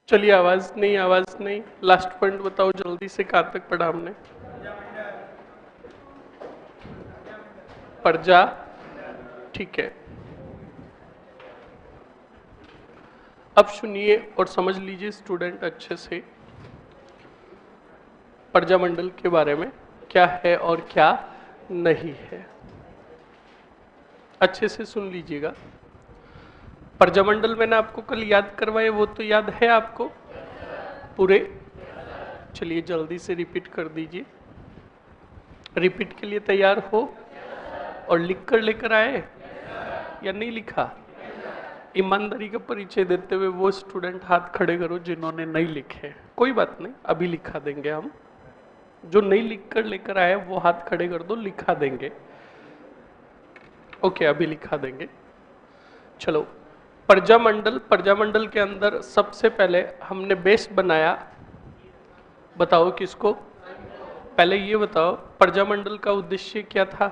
चलिए, आवाज नहीं। लास्ट पॉइंट बताओ जल्दी से, कहाँ तक पढ़ा हमने? प्रजा, ठीक है। अब सुनिए और समझ लीजिए स्टूडेंट अच्छे से प्रजामंडल के बारे में, क्या है और क्या नहीं है। अच्छे से सुन लीजिएगा। प्रजामंडल मैंने आपको कल याद करवाए, वो तो याद है आपको पूरे? चलिए जल्दी से रिपीट कर दीजिए। रिपीट के लिए तैयार हो? और लिख कर लेकर आए या नहीं लिखा? ईमानदारी का परिचय देते हुए वो स्टूडेंट हाथ खड़े करो जिन्होंने नहीं लिखे। कोई बात नहीं, अभी लिखा देंगे हम। जो नहीं लिख कर लेकर आए वो हाथ खड़े कर दो, लिखा देंगे। ओके, अभी लिखा देंगे। चलो, प्रजामंडल के अंदर सबसे पहले हमने बेस बनाया। बताओ किसको? पहले ये बताओ, प्रजामंडल का उद्देश्य क्या था?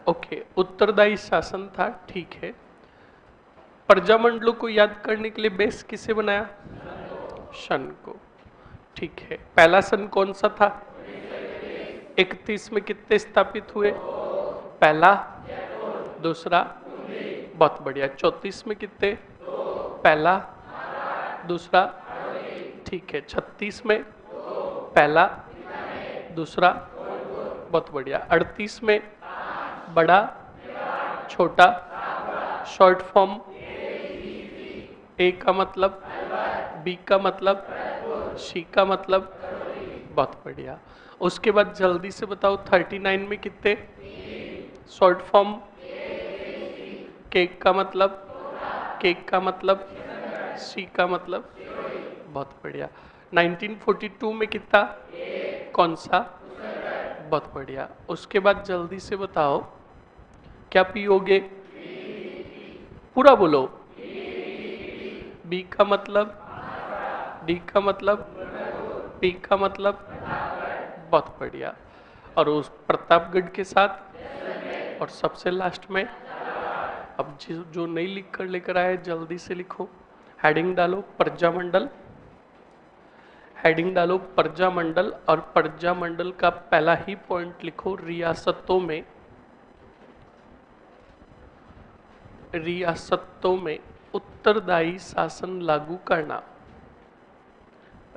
ओके, उत्तरदायी शासन था, ठीक है। प्रजामंडलों को याद करने के लिए बेस किसे बनाया? सन को, ठीक है। पहला सन कौन सा था? 31 में कितने स्थापित हुए? पहला, दूसरा, बहुत बढ़िया। 34 में कितने? पहला, दूसरा, ठीक है। 36 में पहला, दूसरा, बहुत बढ़िया। 38 में बड़ा, छोटा, शॉर्ट फॉर्म। ए का मतलब, बी का मतलब, सी का मतलब, बहुत बढ़िया। उसके बाद जल्दी से बताओ 39 में कितने? Short form. केक का मतलब, केक का मतलब, सी का मतलब, बहुत बढ़िया। 1942 में कितना? कौन सा? बहुत बढ़िया। उसके बाद जल्दी से बताओ क्या पियोगे? पूरा बोलो। बी का मतलब, डी का मतलब, पी का मतलब, बहुत बढ़िया। और उस प्रतापगढ़ के साथ, और सबसे लास्ट में, अब जो नहीं लिख कर लेकर आए जल्दी से लिखो। हेडिंग डालो प्रजामंडल, हेडिंग डालो प्रजामंडल, और प्रजामंडल का पहला ही पॉइंट लिखो रियासतों में, रियासतों में उत्तरदायी शासन लागू करना।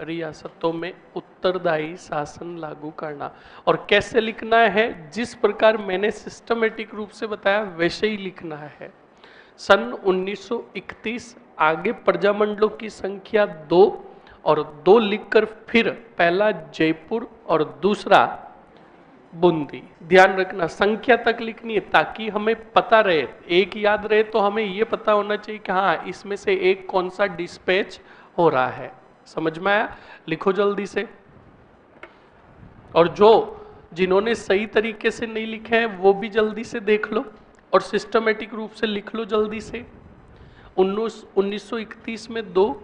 रियासतों में उत्तरदायी शासन लागू करना। और कैसे लिखना है? जिस प्रकार मैंने सिस्टमेटिक रूप से बताया वैसे ही लिखना है। सन 1931 आगे प्रजामंडलों की संख्या 2, और 2 लिखकर फिर पहला जयपुर और दूसरा बूंदी। ध्यान रखना संख्या तक लिखनी है ताकि हमें पता रहे। एक याद रहे तो हमें यह पता होना चाहिए कि हाँ इसमें से एक कौन सा डिस्पैच हो रहा है। समझ में आया? लिखो जल्दी से। और जो जिन्होंने सही तरीके से नहीं लिखे हैं वो भी जल्दी से देख लो और सिस्टमेटिक रूप से लिख लो जल्दी से। 1931 में 2,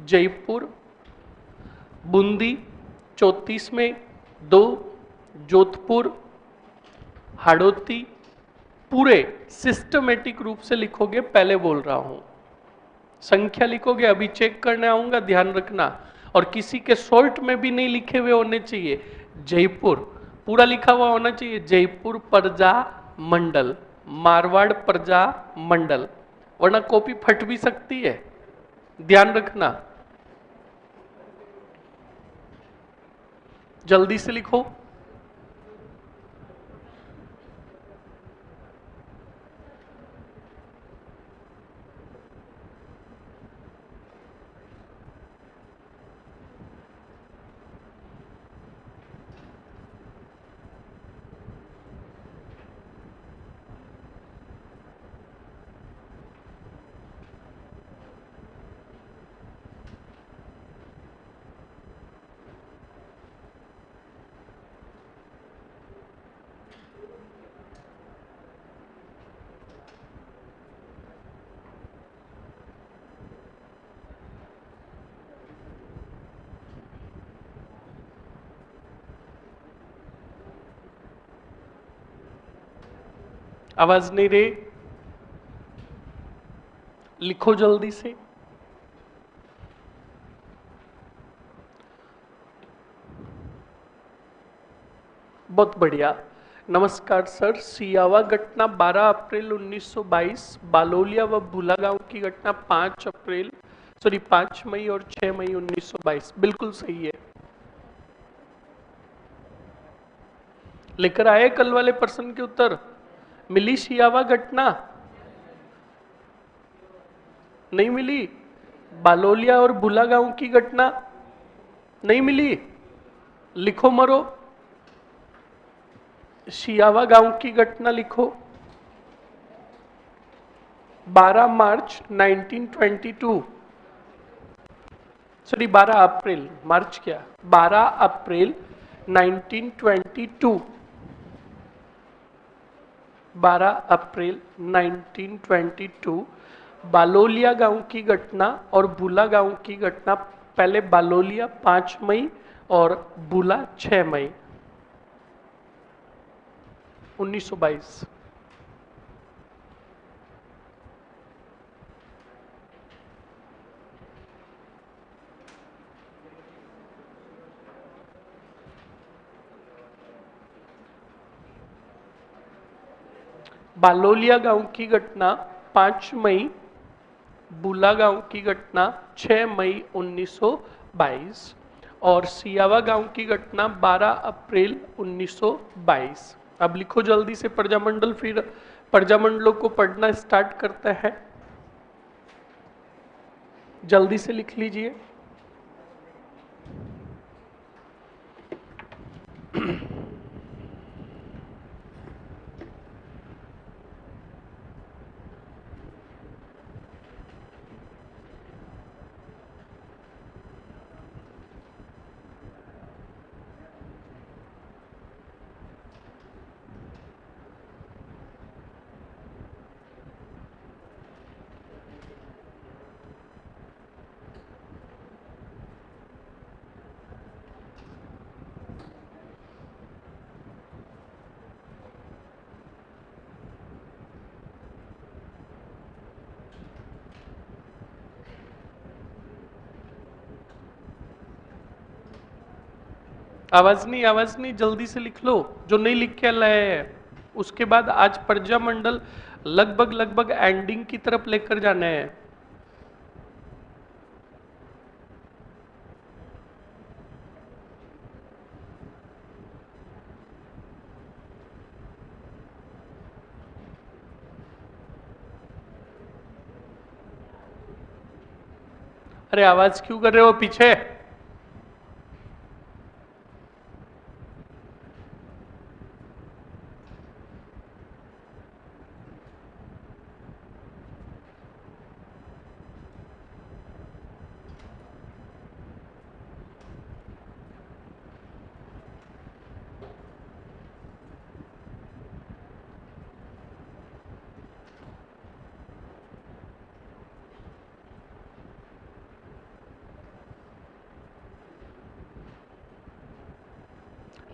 जयपुर, बूंदी। 34 में 2, जोधपुर, हाड़ौती। पूरे सिस्टमेटिक रूप से लिखोगे, पहले बोल रहा हूं। संख्या लिखोगे, अभी चेक करने आऊंगा, ध्यान रखना। और किसी के शॉर्ट में भी नहीं लिखे हुए होने चाहिए। जयपुर पूरा लिखा हुआ होना चाहिए। जयपुर प्रजा मंडल, मारवाड़ प्रजा मंडल, वरना कॉपी फट भी सकती है। ध्यान रखना, जल्दी से लिखो। आवाज नहीं रही, लिखो जल्दी से। बहुत बढ़िया। नमस्कार सर। सियावा घटना 12 अप्रैल 1922, बालोलिया व भूला गांव की घटना 5 मई और 6 मई 1922। बिल्कुल सही है। लेकर आए कल वाले प्रश्न के उत्तर? मिली सियावा घटना? नहीं मिली। बालोलिया और भूला गांव की घटना नहीं मिली। लिखो मरो। सियावा गांव की घटना लिखो। 12 मार्च 1922, सॉरी 12 अप्रैल, मार्च क्या, 12 अप्रैल 1922, 12 अप्रैल 1922 बालोलिया गांव की घटना और भूला गांव की घटना। पहले बालोलिया 5 मई और भूला 6 मई 1922। बालोलिया गांव की घटना 5 मई, भूला गांव की घटना 6 मई 1922 और सियावा गांव की घटना 12 अप्रैल 1922। अब लिखो जल्दी से प्रजामंडल, फिर प्रजामंडलों को पढ़ना स्टार्ट करते हैं। जल्दी से लिख लीजिए। आवाज नहीं, जल्दी से लिख लो। जो नहीं लिख के लाए हैं उसके बाद आज प्रजामंडल लगभग एंडिंग की तरफ लेकर जाना है। अरे आवाज क्यों कर रहे हो पीछे?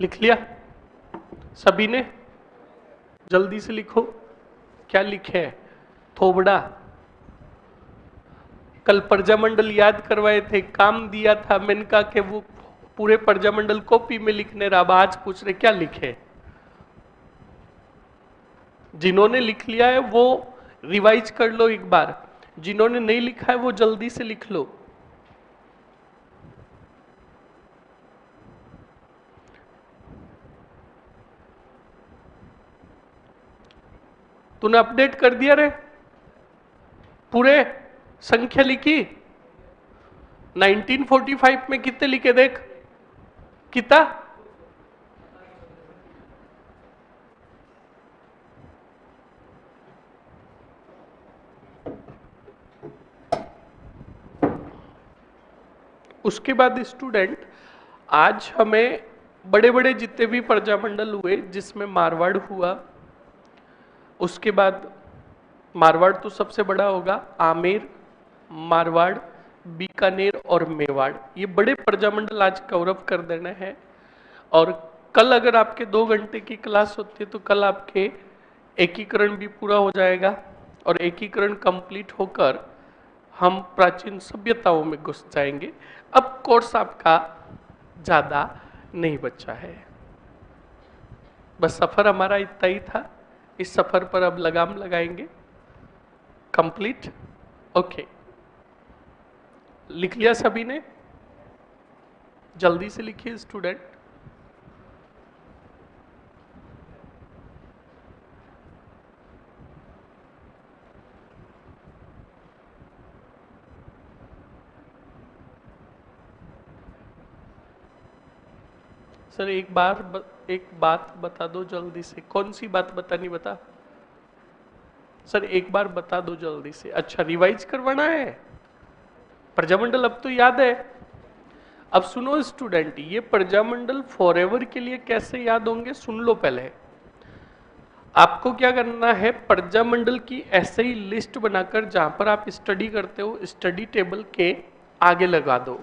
लिख लिया सभी ने? जल्दी से लिखो। क्या लिखे है? थोबड़ा। कल प्रजामंडल याद करवाए थे, काम दिया था, मैंने कहा कि वो पूरे प्रजामंडल कॉपी में लिखने रहा। अब आज पूछ रहे क्या लिखे। जिन्होंने लिख लिया है वो रिवाइज कर लो एक बार, जिन्होंने नहीं लिखा है वो जल्दी से लिख लो। तूने अपडेट कर दिया रे? पूरे संख्या लिखी? 1945 में कितने लिखे देख? कितना? उसके बाद स्टूडेंट आज हमें बड़े बड़े जितने भी प्रजामंडल हुए जिसमें मारवाड़ हुआ, उसके बाद मारवाड़ तो सबसे बड़ा होगा, आमेर, मारवाड़, बीकानेर और मेवाड़, ये बड़े प्रजामंडल आज कवर कर देना है। और कल अगर आपके 2 घंटे की क्लास होती है तो कल आपके एकीकरण भी पूरा हो जाएगा और एकीकरण कंप्लीट होकर हम प्राचीन सभ्यताओं में घुस जाएंगे। अब कोर्स आपका ज़्यादा नहीं बचा है। बस सफर हमारा इतना ही था, इस सफर पर अब लगाम लगाएंगे। कंप्लीट। ओके, लिख लिया सभी ने? जल्दी से लिखिए स्टूडेंट। सर एक बात बता दो जल्दी से। कौन सी बात बतानी बता? सर एक बार बता दो जल्दी से। अच्छा, रिवाइज करवाना है? प्रजामंडल अब तो याद है। अब सुनो स्टूडेंट, ये प्रजामंडल फॉरएवर के लिए कैसे याद होंगे सुन लो पहले। आपको क्या करना है, प्रजामंडल की ऐसे ही लिस्ट बनाकर जहां पर आप स्टडी करते हो स्टडी टेबल के आगे लगा दो,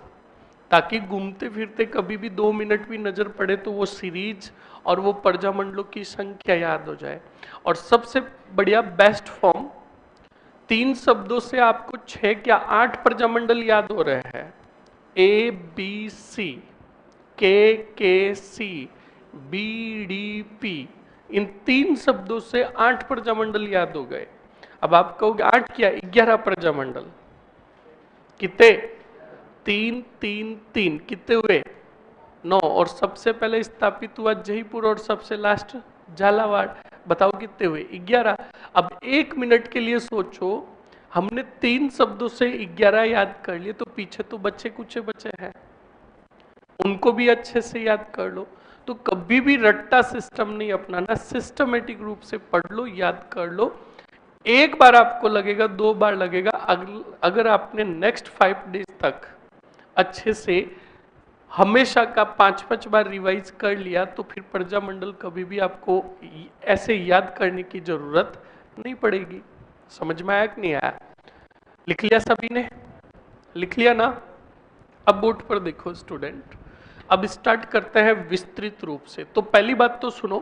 ताकि घूमते फिरते कभी भी 2 मिनट भी नजर पड़े तो वो सीरीज और वो प्रजामंडलों की संख्या याद हो जाए। और सबसे बढ़िया बेस्ट फॉर्म, 3 शब्दों से आपको 6 क्या 8 प्रजामंडल याद हो रहे हैं। ए बी सी, के सी, बी डी पी, इन 3 शब्दों से 8 प्रजामंडल याद हो गए। अब आप कहोगे 8 क्या 11 प्रजामंडल। कितने? 3 3 3, कितने हुए? 9। और सबसे पहले स्थापित हुआ जयपुर और सबसे लास्ट झालावाड़। बताओ कितने हुए? 11। अब 1 मिनट के लिए सोचो, हमने 3 शब्दों से 11 याद कर लिए, तो पीछे तो बच्चे कुछ बचे हैं, उनको भी अच्छे से याद कर लो। तो कभी भी रट्टा सिस्टम नहीं अपनाना, सिस्टमेटिक रूप से पढ़ लो, याद कर लो। एक बार आपको लगेगा, 2 बार लगेगा, अगर आपने नेक्स्ट 5 डेज तक अच्छे से हमेशा का 5-5 बार रिवाइज कर लिया, तो फिर प्रजामंडल कभी भी आपको ऐसे याद करने की जरूरत नहीं पड़ेगी। समझ में आया कि नहीं आया? लिख लिया सभी ने? लिख लिया ना? अब बोर्ड पर देखो स्टूडेंट, अब स्टार्ट करते हैं विस्तृत रूप से। तो पहली बात तो सुनो,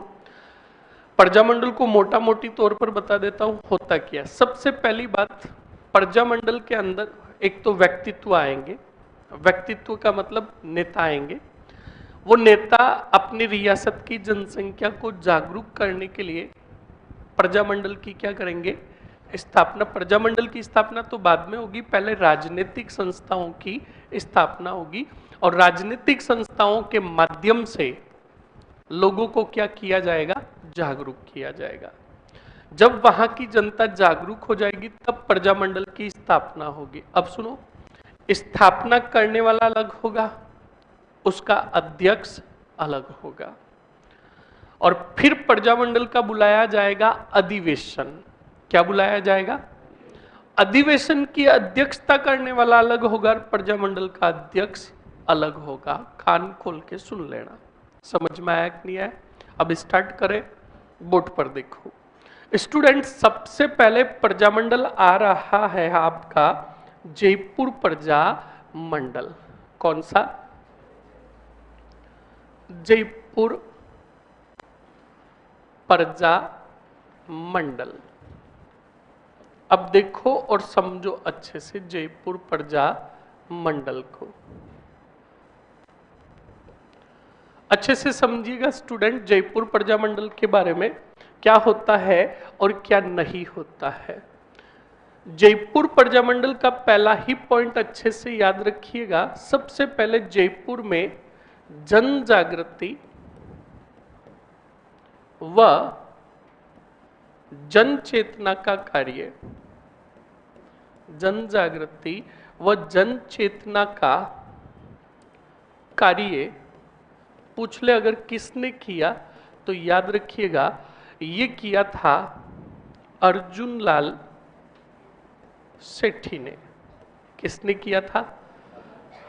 प्रजामंडल को मोटा मोटी तौर पर बता देता हूं होता क्या। सबसे पहली बात, प्रजामंडल के अंदर एक तो व्यक्तित्व आएंगे। व्यक्तित्व का मतलब नेता आएंगे। वो नेता अपनी रियासत की जनसंख्या को जागरूक करने के लिए प्रजामंडल की क्या करेंगे? स्थापना। प्रजामंडल की स्थापना तो बाद में होगी, पहले राजनीतिक संस्थाओं की स्थापना होगी, और राजनीतिक संस्थाओं के माध्यम से लोगों को क्या किया जाएगा? जागरूक किया जाएगा। जब वहां की जनता जागरूक हो जाएगी तब प्रजामंडल की स्थापना होगी। अब सुनो, स्थापना करने वाला अलग होगा, उसका अध्यक्ष अलग होगा, और फिर प्रजामंडल का बुलाया जाएगा अधिवेशन। क्या बुलाया जाएगा? अधिवेशन की अध्यक्षता करने वाला अलग होगा और प्रजामंडल का अध्यक्ष अलग होगा। कान खोल के सुन लेना। समझ में आया कि नहीं आया? अब स्टार्ट करें। बोर्ड पर देखो स्टूडेंट, सबसे पहले प्रजामंडल आ रहा है आपका जयपुर प्रजा मंडल। कौन सा? जयपुर प्रजा मंडल। अब देखो और समझो अच्छे से जयपुर प्रजा मंडल को अच्छे से समझिएगा स्टूडेंट। जयपुर प्रजा मंडल के बारे में क्या होता है और क्या नहीं होता है। जयपुर प्रजा मंडल का पहला ही पॉइंट अच्छे से याद रखिएगा। सबसे पहले जयपुर में जन जागृति व जन चेतना का कार्य, जन जागृति व जन चेतना का कार्य पूछ ले अगर किसने किया तो याद रखिएगा ये किया था अर्जुन लाल सेठी ने। किसने किया था?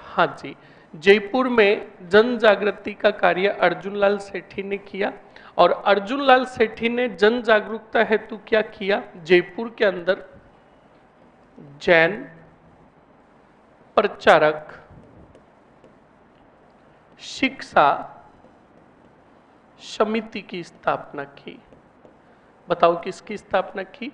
हाँ जी, जयपुर में जन जागृति का कार्य अर्जुन लाल सेठी ने किया। और अर्जुन लाल सेठी ने जन जागरूकता हेतु क्या किया? जयपुर के अंदर जैन प्रचारक शिक्षा समिति की स्थापना की। बताओ किसकी स्थापना की?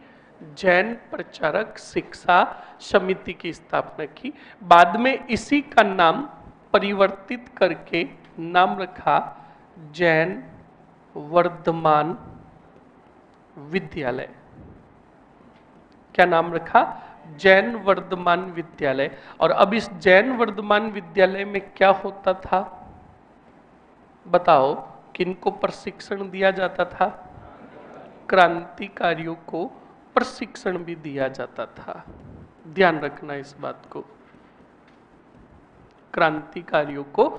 जैन प्रचारक शिक्षा समिति की स्थापना की। बाद में इसी का नाम परिवर्तित करके नाम रखा जैन वर्धमान विद्यालय। क्या नाम रखा? जैन वर्धमान विद्यालय। और अब इस जैन वर्धमान विद्यालय में क्या होता था बताओ? किनको प्रशिक्षण दिया जाता था? क्रांतिकारियों को प्रशिक्षण भी दिया जाता था। ध्यान रखना इस बात को, क्रांतिकारियों को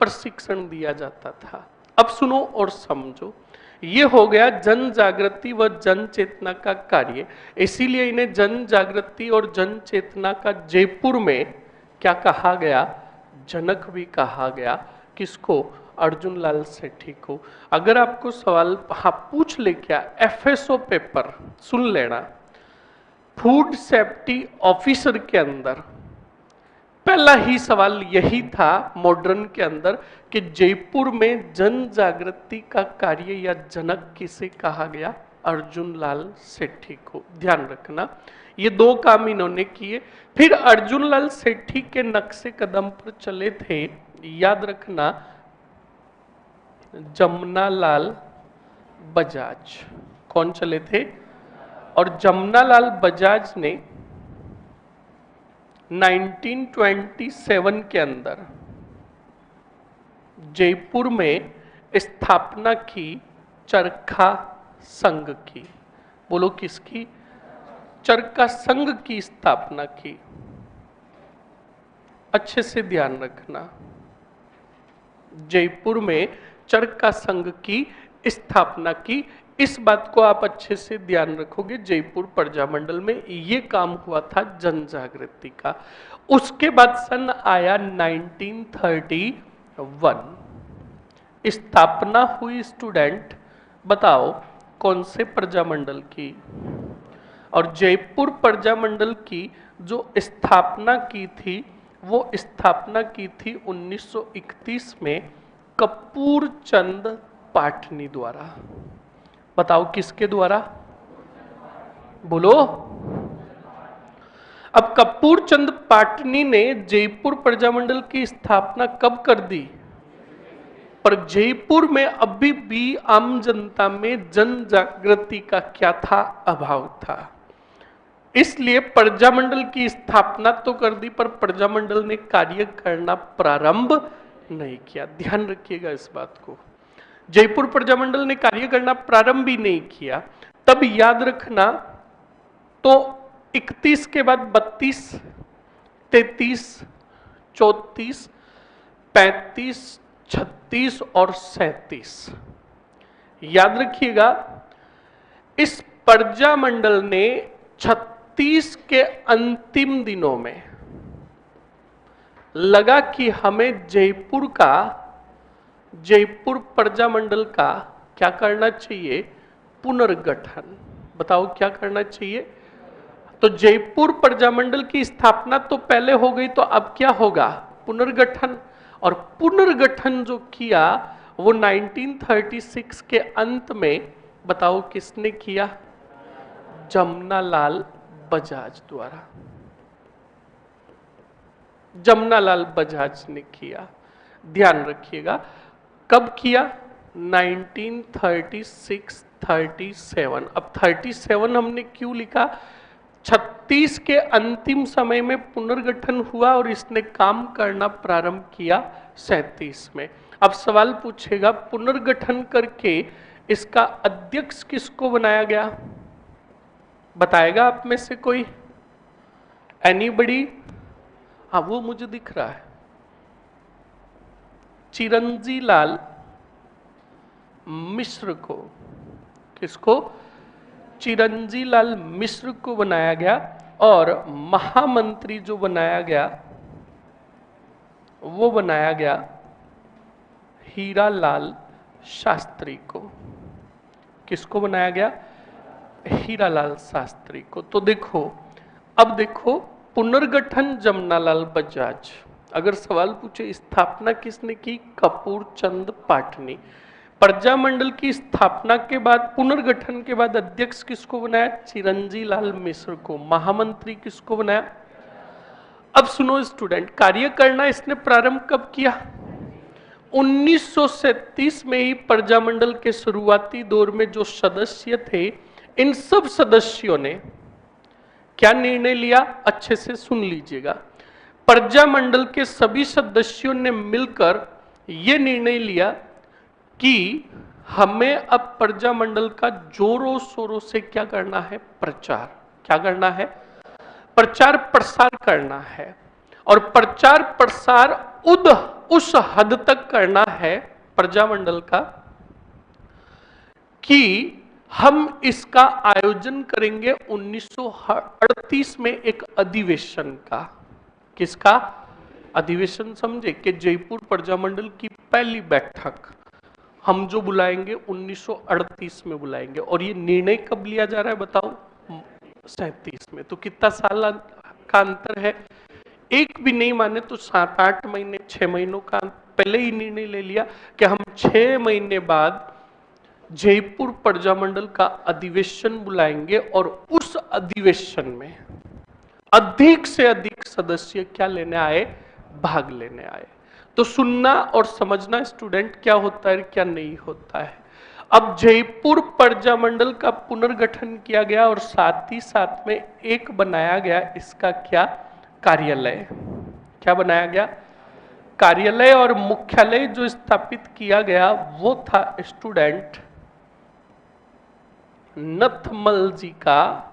प्रशिक्षण दिया जाता था। अब सुनो और समझो, ये हो गया जन जागृति व जन चेतना का कार्य। इसीलिए इन्हें जन जागृति और जन चेतना का जयपुर में क्या कहा गया? जनक भी कहा गया। किसको? अर्जुन लाल सेठी को। अगर आपको सवाल पूछ ले क्या एफएसओ पेपर, सुन लेना, फूड सेफ्टी ऑफिसर के अंदर पहला ही सवाल यही था मॉडर्न के अंदर कि जयपुर में जन जागृति का कार्य या जनक किसे कहा गया? अर्जुन लाल सेठी को। ध्यान रखना, ये दो काम इन्होंने किए। फिर अर्जुन लाल सेठी के नक्शे कदम पर चले थे, याद रखना, जमनालाल बजाज। कौन चले थे? और जमनालाल बजाज ने 1927 के अंदर जयपुर में स्थापना की चरखा संघ की। बोलो किसकी? चरखा संघ की स्थापना की। अच्छे से ध्यान रखना, जयपुर में चरखा संघ की स्थापना की। इस बात को आप अच्छे से ध्यान रखोगे। जयपुर प्रजामंडल में ये काम हुआ था जन जागृति का। उसके बाद सन आया 1931, स्थापना हुई स्टूडेंट, बताओ कौन से प्रजामंडल की? और जयपुर प्रजामंडल की जो स्थापना की थी, वो स्थापना की थी 1931 में कपूर चंद पाटनी द्वारा। बताओ किसके द्वारा? बोलो। अब कपूर चंद पाटनी ने जयपुर प्रजामंडल की स्थापना कब कर दी? पर जयपुर में अभी भी आम जनता में जन जागृति का क्या था? अभाव था। इसलिए प्रजामंडल की स्थापना तो कर दी, पर प्रजामंडल ने कार्य करना प्रारंभ नहीं किया। ध्यान रखिएगा इस बात को, जयपुर प्रजामंडल ने कार्य करना प्रारंभ भी नहीं किया। तब याद रखना, तो 31 के बाद 32, 33, 34, 35, 36 और 37, याद रखिएगा, इस प्रजामंडल ने 36 के अंतिम दिनों में लगा कि हमें जयपुर प्रजामंडल का क्या करना चाहिए? पुनर्गठन। बताओ क्या करना चाहिए? तो जयपुर प्रजामंडल की स्थापना तो पहले हो गई, तो अब क्या होगा? पुनर्गठन। और पुनर्गठन जो किया वो 1936 के अंत में, बताओ किसने किया? जमनालाल बजाज द्वारा। जमनालाल बजाज ने किया। ध्यान रखिएगा, कब किया? 1936, 37। अब 37 हमने क्यों लिखा? 36 के अंतिम समय में पुनर्गठन हुआ और इसने काम करना प्रारंभ किया 37 में। अब सवाल पूछेगा, पुनर्गठन करके इसका अध्यक्ष किसको बनाया गया? बताएगा आप में से कोई? एनीबडी? हाँ, वो मुझे दिख रहा है, चिरंजी लाल मिश्र को। किसको? चिरंजी लाल मिश्र को बनाया गया। और महामंत्री जो बनाया गया वो बनाया गया हीरालाल शास्त्री को। किसको बनाया गया? हीरालाल शास्त्री को। तो देखो, अब देखो, पुनर्गठन जमनालाल बजाज। अगर सवाल पूछे स्थापना किसने की? कपूर चंद पाटनी। प्रजामंडल की स्थापना के बाद, पुनर्गठन के बाद अध्यक्ष किसको बनाया? चिरंजी लाल मिश्र को। महामंत्री किसको बनाया? अब सुनो स्टूडेंट, कार्य करना इसने प्रारंभ कब किया? 1937 में ही प्रजामंडल के शुरुआती दौर में जो सदस्य थे, इन सब सदस्यों ने क्या निर्णय लिया, अच्छे से सुन लीजिएगा। प्रजामंडल के सभी सदस्यों ने मिलकर यह निर्णय लिया कि हमें अब प्रजामंडल का जोरों शोरों से क्या करना है, प्रचार। क्या करना है, प्रचार प्रसार करना है। और प्रचार प्रसार उस हद तक करना है प्रजामंडल का कि हम इसका आयोजन करेंगे 1938 में एक अधिवेशन का। किसका अधिवेशन, समझे कि जयपुर प्रजामंडल की पहली बैठक हम जो बुलाएंगे 1938 में बुलाएंगे। और ये निर्णय कब लिया जा रहा है बताओ, 37 में। तो कितना साल का अंतर है, एक भी नहीं माने तो 7-8 महीने 6 महीनों का पहले ही निर्णय ले लिया कि हम 6 महीने बाद जयपुर प्रजामंडल का अधिवेशन बुलाएंगे और उस अधिवेशन में अधिक से अधिक सदस्य क्या लेने आए, भाग लेने आए। तो सुनना और समझना स्टूडेंट, क्या होता है क्या नहीं होता है। अब जयपुर प्रजामंडल का पुनर्गठन किया गया और साथ ही साथ में एक बनाया गया इसका क्या, कार्यालय। क्या बनाया गया, कार्यालय। और मुख्यालय जो स्थापित किया गया वो था स्टूडेंट नथमल जी का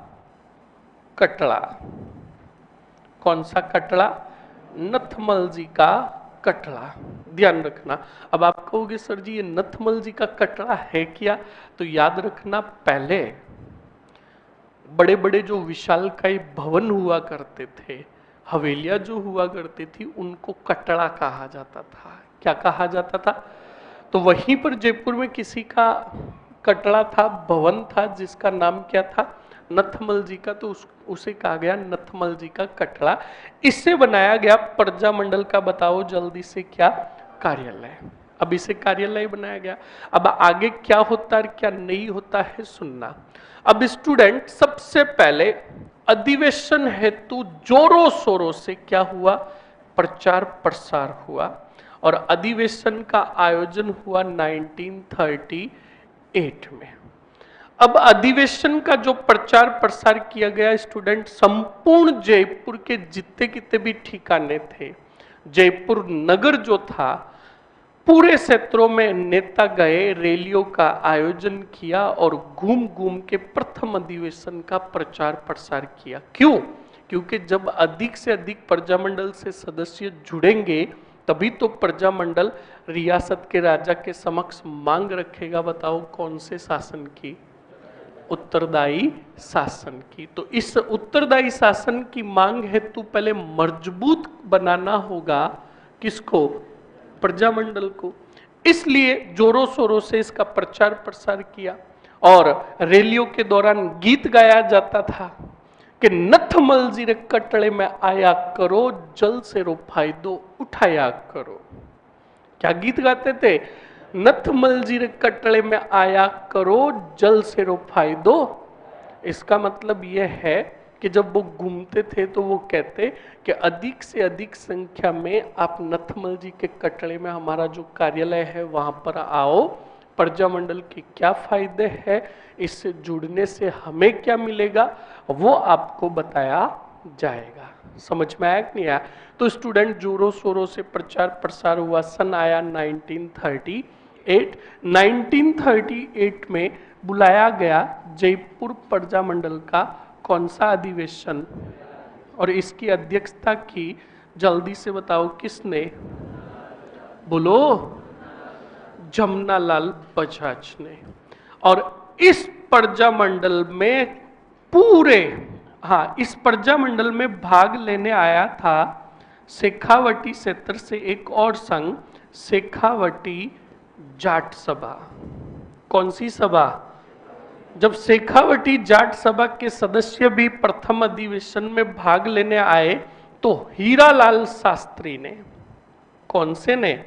कटड़ा। कौन सा कटड़ा, नथमल जी का कटड़ा। ध्यान रखना। अब आप कहोगे सर जी ये नथमल जी का कटड़ा है क्या, तो याद रखना पहले बड़े बड़े जो विशालकाय भवन हुआ करते थे, हवेलियां जो हुआ करती थी, उनको कटड़ा कहा जाता था। क्या कहा जाता था, तो वहीं पर जयपुर में किसी का कटड़ा था, भवन था जिसका नाम क्या था, नथमल जी का। तो उसे कहा गया नथमल जी का कटड़ा। इससे बनाया गया प्रजामंडल का, बताओ जल्दी से, क्या, कार्यालय। अब इसे कार्यालय बनाया गया। अब आगे क्या होता है क्या नहीं होता है सुनना। अब स्टूडेंट सबसे पहले अधिवेशन हेतु जोरों शोरों से क्या हुआ, प्रचार प्रसार हुआ। और अधिवेशन का आयोजन हुआ 1938 में। अब अधिवेशन का जो प्रचार प्रसार किया गया स्टूडेंट, संपूर्ण जयपुर के जितने कितने भी ठिकाने थे, जयपुर नगर जो था, पूरे क्षेत्रों में नेता गए, रैलियों का आयोजन किया और घूम घूम के प्रथम अधिवेशन का प्रचार प्रसार किया। क्यों, क्योंकि जब अधिक से अधिक प्रजामंडल से सदस्य जुड़ेंगे तभी तो प्रजामंडल रियासत के राजा के समक्ष मांग रखेगा, बताओ कौन से शासन की, उत्तरदायी शासन की। तो इस उत्तरदायी शासन की मांग हेतु पहले मजबूत बनाना होगा किसको, प्रजामंडल को। इसलिए जोरों शोरों से इसका प्रचार प्रसार किया और रैलियों के दौरान गीत गाया जाता था कि नथमल जी रे कटड़े में आया करो, जल से रो फायदो उठाया करो। क्या गीत गाते थे, नथमल जी रे कटड़े में आया करो, जल से रो फायदो। इसका मतलब यह है कि जब वो घूमते थे तो वो कहते कि अधिक से अधिक संख्या में आप नथमल जी के कटड़े में, हमारा जो कार्यालय है वहां पर आओ, प्रजामंडल के क्या फायदे हैं, इससे जुड़ने से हमें क्या मिलेगा, वो आपको बताया जाएगा। समझ में आया कि नहीं आया। तो स्टूडेंट जोरों शोरों से प्रचार प्रसार हुआ। सन आया 1938। 1938 में बुलाया गया जयपुर प्रजामंडल का कौन सा अधिवेशन, और इसकी अध्यक्षता की, जल्दी से बताओ किसने, बोलो, जमनालाल बजाज ने। और इस प्रजामंडल में पूरे, हाँ, इस प्रजामंडल में भाग लेने आया था शेखावटी क्षेत्र से एक और संघ, शेखावटी जाट सभा। कौन सी सभा, जब शेखावटी जाट सभा के सदस्य भी प्रथम अधिवेशन में भाग लेने आए तो हीरालाल शास्त्री ने, कौन से ने,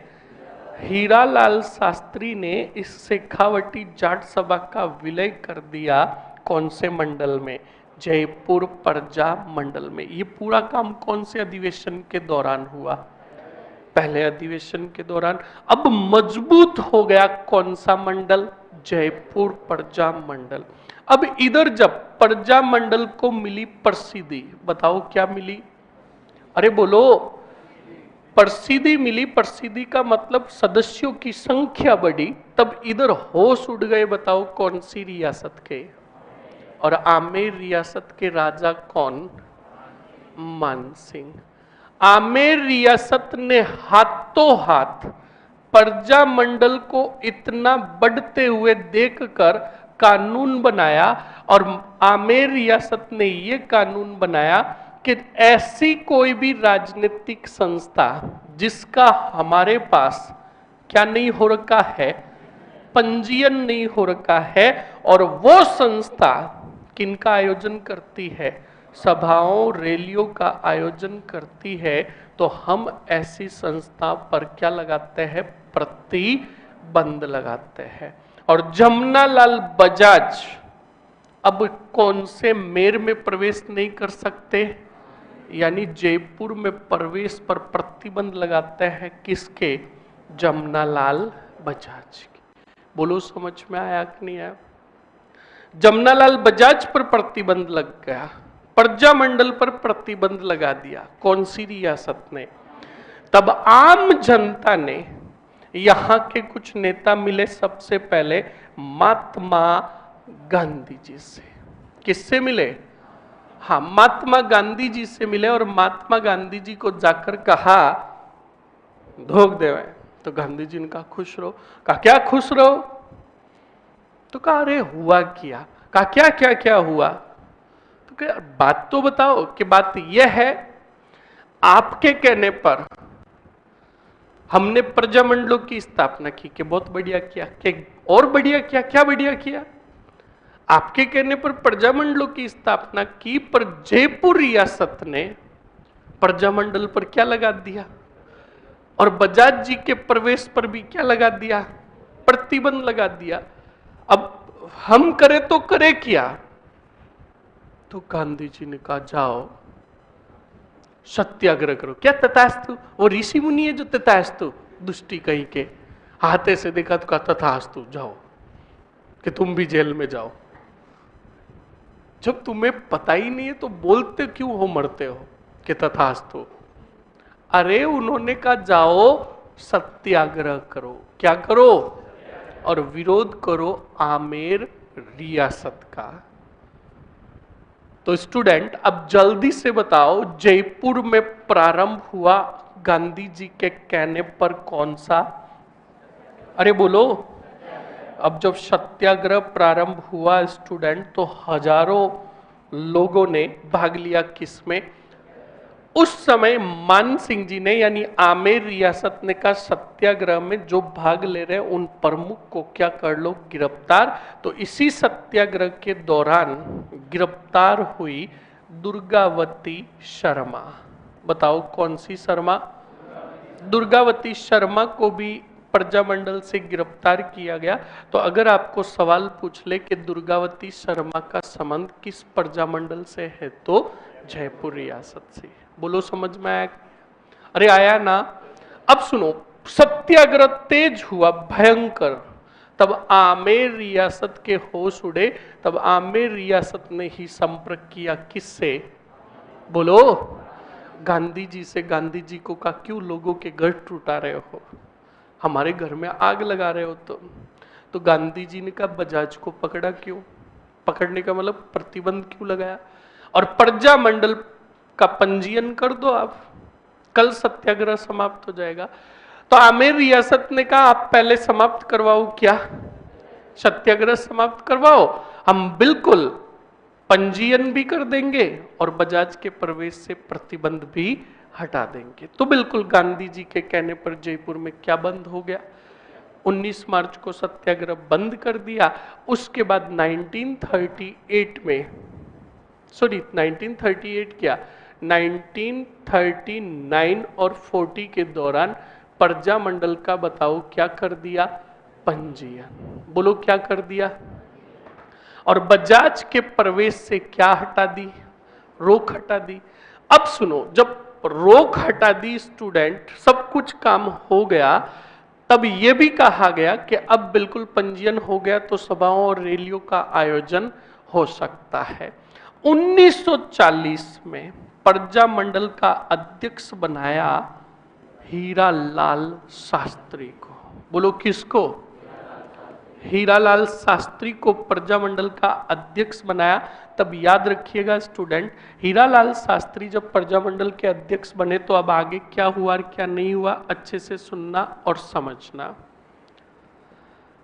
हीरालाल शास्त्री ने इस शेखावटी जाट सभा का विलय कर दिया। कौन से मंडल में, जयपुर प्रजा मंडल में। ये पूरा काम कौन से अधिवेशन के दौरान हुआ, पहले अधिवेशन के दौरान। अब मजबूत हो गया कौन सा मंडल? जयपुर प्रजा मंडल। अब इधर जब प्रजा मंडल को मिली प्रसिद्धि, बताओ क्या मिली? अरे बोलो, प्रसिद्धि मिली। प्रसिद्धि का मतलब सदस्यों की संख्या बढ़ी, तब इधर होश उड़ गए। बताओ कौन सी रियासत के? और आमेर रियासत के राजा कौन? मानसिंह। आमेर रियासत ने हाथों हाथ प्रजा मंडल को इतना बढ़ते हुए देखकर कानून बनाया, और आमेर रियासत ने यह कानून बनाया कि ऐसी कोई भी राजनीतिक संस्था जिसका हमारे पास क्या नहीं हो रखा है, पंजीयन नहीं हो रखा है, और वो संस्था किनका आयोजन करती है? सभाओं रैलियों का आयोजन करती है, तो हम ऐसी संस्था पर क्या लगाते हैं? प्रतिबंध लगाते हैं। और जमनालाल बजाज अब कौन से मेयर में प्रवेश नहीं कर सकते? यानी जयपुर में प्रवेश पर प्रतिबंध लगाते हैं किसके? जमनालाल बजाज के। बोलो समझ में आया कि नहीं आया? जमनालाल बजाज पर प्रतिबंध लग गया, प्रजा मंडल पर प्रतिबंध लगा दिया। कौन सी रियासत ने? तब आम जनता ने, यहां के कुछ नेता मिले सबसे पहले महात्मा गांधी जी से। किससे मिले? हाँ, महात्मा गांधी जी से मिले, और महात्मा गांधी जी को जाकर कहा धोख देवे। तो गांधी जी ने कहा खुश रहो। कहा क्या खुश रहो? तो कहा अरे हुआ क्या? कहा क्या क्या क्या हुआ? तो क्या बात तो बताओ। कि बात यह है, आपके कहने पर हमने प्रजामंडलों की स्थापना की। कि बहुत बढ़िया किया। कि और बढ़िया किया? क्या बढ़िया किया? आपके कहने पर प्रजामंडलों की स्थापना की, पर जयपुर रियासत ने प्रजामंडल पर क्या लगा दिया? और बजाज जी के प्रवेश पर भी क्या लगा दिया? प्रतिबंध लगा दिया। अब हम करें तो करे क्या? तो गांधी जी ने कहा जाओ सत्याग्रह करो। क्या तथास्तु? वो ऋषि मुनि है जो तथास्तु, दुष्टि कहीं के। हाथे से देखा तो कहा तथास्तु, जाओ, कि तुम भी जेल में जाओ। जब तुम्हें पता ही नहीं है तो बोलते क्यों हो, मरते हो कि तथास्तु? अरे उन्होंने कहा जाओ सत्याग्रह करो। क्या करो? और विरोध करो आमेर रियासत का। तो स्टूडेंट अब जल्दी से बताओ, जयपुर में प्रारंभ हुआ गांधी जी के कहने पर कौन सा? अरे बोलो। अब जब सत्याग्रह प्रारंभ हुआ स्टूडेंट, तो हजारों लोगों ने भाग लिया। किसमें? उस समय मान सिंह जी ने, यानी आमेर रियासत ने कहा सत्याग्रह में जो भाग ले रहे हैं उन प्रमुख को क्या कर लो? गिरफ्तार। तो इसी सत्याग्रह के दौरान गिरफ्तार हुई दुर्गावती शर्मा। बताओ कौन सी शर्मा? दुर्गावती शर्मा को भी प्रजामंडल से गिरफ्तार किया गया। तो अगर आपको सवाल पूछ ले कि दुर्गावती शर्मा का संबंध किस प्रजामंडल से है, तो जयपुर रियासत से। बोलो समझ में आया? अरे आया ना? अब सुनो, सत्याग्रह तेज हुआ, भयंकर। तब आमेर रियासत के होश उड़े। तब आमेर रियासत ने ही संपर्क किया किससे? बोलो, गांधी जी से। गांधी जी को कहा क्यों लोगों के घर टूटा रहे हो, हमारे घर में आग लगा रहे हो? तो गांधी जी ने कहा बजाज को पकड़ा क्यों? पकड़ने का मतलब प्रतिबंध क्यों लगाया? और प्रजा मंडल का पंजीयन कर दो आप, कल सत्याग्रह समाप्त हो जाएगा। तो आमेर रियासत ने कहा आप पहले समाप्त करवाओ। क्या? सत्याग्रह समाप्त करवाओ, हम बिल्कुल पंजीयन भी कर देंगे और बजाज के प्रवेश से प्रतिबंध भी हटा देंगे। तो बिल्कुल गांधी जी के कहने पर जयपुर में क्या बंद हो गया? 19 मार्च को सत्याग्रह बंद कर दिया। उसके बाद 1938 में, सॉरी 1938 क्या, 1939 और 40 के दौरान प्रजा मंडल का बताओ क्या कर दिया? पंजीयन। बोलो क्या कर दिया? और बजाज के प्रवेश से क्या हटा दी? रोक हटा दी। अब सुनो, जब रोक हटा दी स्टूडेंट, सब कुछ काम हो गया, तब यह भी कहा गया कि अब बिल्कुल पंजीयन हो गया तो सभाओं और रैलियों का आयोजन हो सकता है। 1940 में प्रजामंडल का अध्यक्ष बनाया हीरालाल शास्त्री को। बोलो किसको? हीरालाल शास्त्री को प्रजामंडल का अध्यक्ष बनाया। तब याद रखिएगा स्टूडेंट, हीरालाल शास्त्री जब प्रजामंडल के अध्यक्ष बने तो अब आगे क्या हुआ और क्या नहीं हुआ अच्छे से सुनना और समझना।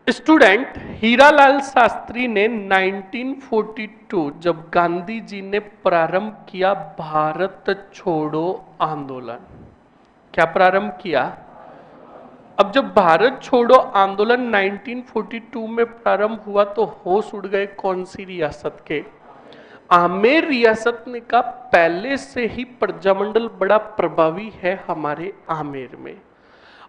स्टूडेंट, हीरालाल शास्त्री ने 1942 जब गांधी जी ने प्रारंभ किया भारत छोड़ो आंदोलन, क्या प्रारंभ किया? अब जब भारत छोड़ो आंदोलन 1942 में प्रारंभ हुआ तो होश उड़ गए कौन सी रियासत के? आमेर रियासत ने कहा पहले से ही प्रजामंडल बड़ा प्रभावी है हमारे आमेर में,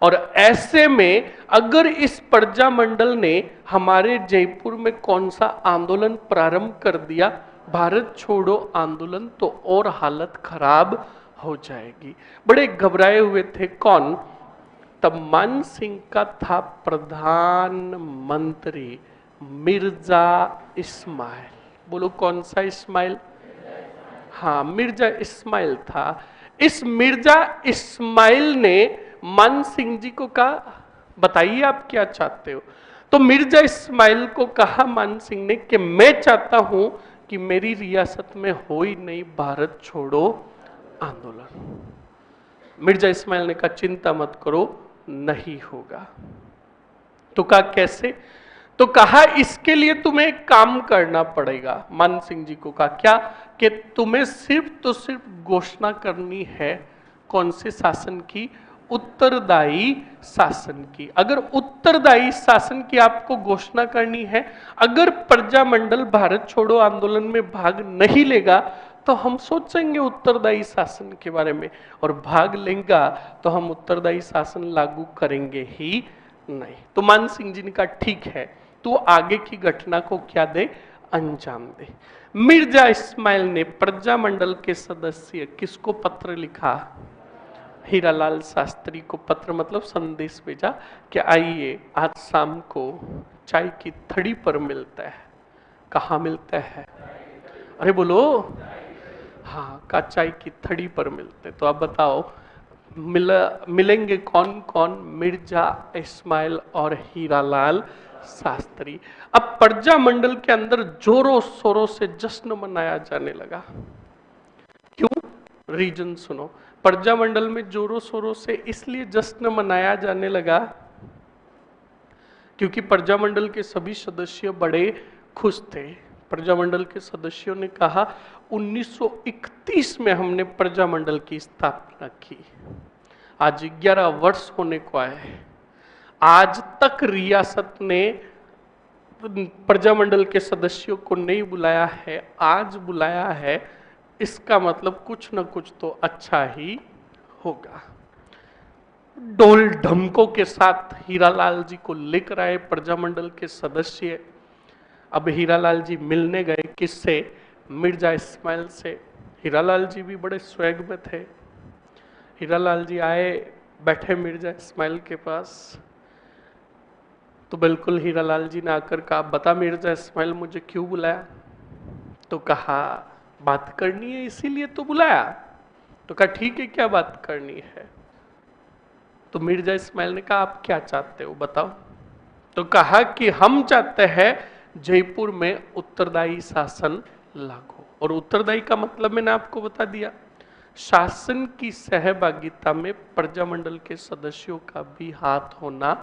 और ऐसे में अगर इस प्रजामंडल ने हमारे जयपुर में कौन सा आंदोलन प्रारंभ कर दिया, भारत छोड़ो आंदोलन, तो और हालत खराब हो जाएगी। बड़े घबराए हुए थे। कौन? तब मान सिंह का था प्रधानमंत्री मिर्जा इस्माइल। बोलो कौन सा इस्माइल? हाँ, मिर्जा इस्माइल था। इस मिर्जा इस्माइल ने मान सिंह जी को कहा बताइए आप क्या चाहते हो। तो मिर्जा इस्माइल को कहा मान सिंह ने कि मैं चाहता हूं कि मेरी रियासत में हो ही नहीं भारत छोड़ो आंदोलन। मिर्जा इस्माइल ने कहा चिंता मत करो, नहीं होगा। तो कहा कैसे? तो कहा इसके लिए तुम्हें एक काम करना पड़ेगा। मान सिंह जी को कहा क्या? कि तुम्हें सिर्फ तो सिर्फ घोषणा करनी है कौन से शासन की? उत्तरदायी शासन की। अगर उत्तरदायी शासन की आपको घोषणा करनी है, अगर प्रजामंडल भारत छोड़ो आंदोलन में भाग नहीं लेगा तो हम सोचेंगे उत्तरदायी शासन के बारे में, और भाग लेगा तो हम उत्तरदायी शासन लागू करेंगे ही नहीं। तो मान सिंह जी ने कहा ठीक है, तू आगे की घटना को क्या दे? अंजाम दे। मिर्जा इस्माइल ने प्रजामंडल के सदस्य किसको पत्र लिखा? हीरालाल शास्त्री को पत्र मतलब संदेश भेजा कि आइए आज शाम को चाय की थड़ी पर मिलता है। कहाँ मिलता है? अरे बोलो। हाँ, का चाय की थड़ी पर मिलते। तो आप बताओ मिलेंगे कौन कौन? मिर्जा इस्माइल और हीरालाल शास्त्री। अब प्रजामंडल के अंदर जोरों शोरों से जश्न मनाया जाने लगा। क्यों? रीजन सुनो। प्रजामंडल में जोरों शोरों से इसलिए जश्न मनाया जाने लगा क्योंकि प्रजामंडल के सभी सदस्य बड़े खुश थे। प्रजामंडल के सदस्यों ने कहा 1931 में हमने प्रजामंडल की स्थापना की, आज 11 वर्ष होने को आए, आज तक रियासत ने प्रजामंडल के सदस्यों को नहीं बुलाया है, आज बुलाया है, इसका मतलब कुछ न कुछ तो अच्छा ही होगा। ढोल ढमकों के साथ हीरालाल जी को लेकर आए प्रजामंडल के सदस्य। अब हीरालाल जी मिलने गए किससे? मिर्जा इस्माइल से। हीरालाल जी भी बड़े स्वैग में थे। हीरालाल जी आए, बैठे मिर्जा इस्माइल के पास, तो बिल्कुल हीरालाल जी ने आकर कहा बता मिर्जा इस्माइल मुझे क्यों बुलाया? तो कहा बात करनी है इसीलिए तो बुलाया। तो कहा ठीक है, क्या बात करनी है? तो मिर्जा इस्माइल ने कहा आप क्या चाहते हो बताओ। तो कहा कि हम चाहते हैं जयपुर में उत्तरदायी शासन लागू। और उत्तरदायी का मतलब मैंने आपको बता दिया, शासन की सहभागिता में प्रजामंडल के सदस्यों का भी हाथ होना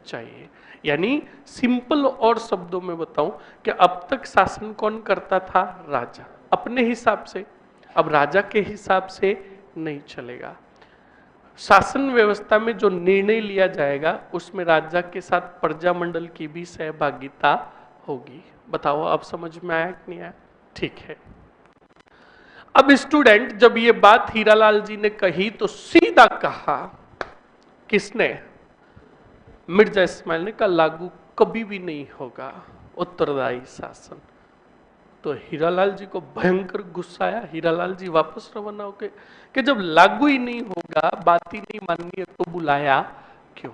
चाहिए। यानी सिंपल और शब्दों में बताऊं कि अब तक शासन कौन करता था? राजा, अपने हिसाब से। अब राजा के हिसाब से नहीं चलेगा। शासन व्यवस्था में जो निर्णय लिया जाएगा उसमें राजा के साथ प्रजामंडल की भी सहभागिता होगी। बताओ अब समझ में आया कि नहीं आया? ठीक है। अब स्टूडेंट, जब ये बात हीरालाल जी ने कही तो सीधा कहा, किसने? मिर्जा इस्माइल ने कहा लागू कभी भी नहीं होगा उत्तरदायी शासन। तो हीरालाल जी को भयंकर गुस्सा आया। हीरालाल जी वापस रवाना हो गए कि जब लागू ही नहीं होगा, बात ही नहीं माननी है तो बुलाया क्यों?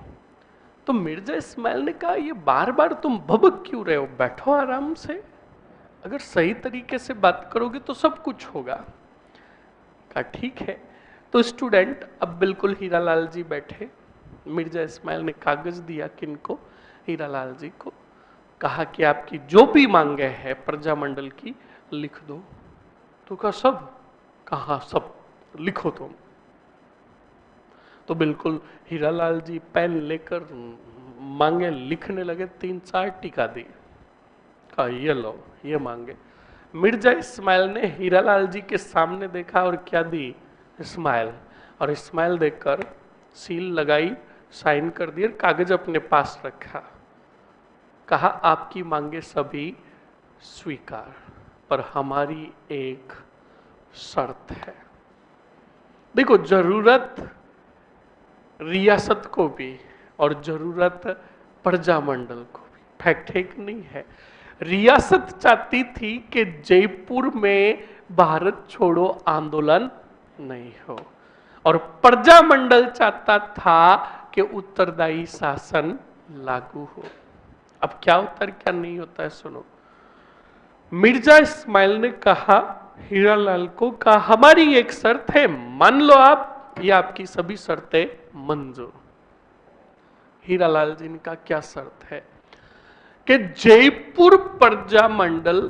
तो मिर्जा इस्माइल ने कहा ये बार बार तुम भबक क्यों रहे हो, बैठो आराम से, अगर सही तरीके से बात करोगे तो सब कुछ होगा। कहा ठीक है। तो स्टूडेंट अब बिल्कुल हीरालाल जी बैठे, मिर्जा इस्माइल ने कागज दिया किनको, हीरालाल जी को, कहा कि आपकी जो भी मांगे है प्रजामंडल की लिख दो। तो कहा सब? कहा सब लिखो तुम। तो बिल्कुल हीरालाल जी पेन लेकर मांगे लिखने लगे, 3-4 टीका दी। कहा ये लो, ये मांगे। मिर्जा इस्माइल ने हीरालाल जी के सामने देखा और क्या दी? इस्माइल। और इस्माइल देखकर सील लगाई, साइन कर दिए, कागज अपने पास रखा। कहा आपकी मांगे सभी स्वीकार, पर हमारी एक शर्त है। देखो, जरूरत रियासत को भी और जरूरत प्रजामंडल को भी, फैक्ट एक नहीं है। रियासत चाहती थी कि जयपुर में भारत छोड़ो आंदोलन नहीं हो, और प्रजामंडल चाहता था कि उत्तरदायी शासन लागू हो। अब क्या होता है क्या नहीं होता है सुनो। मिर्जा इस्माइल ने कहा हीरालाल को, कहा हमारी एक शर्त है, मान लो आप, ये आपकी सभी शर्तें मंजूर। हीरालाल जी ने कहा क्या शर्त है? कि जयपुर प्रजामंडल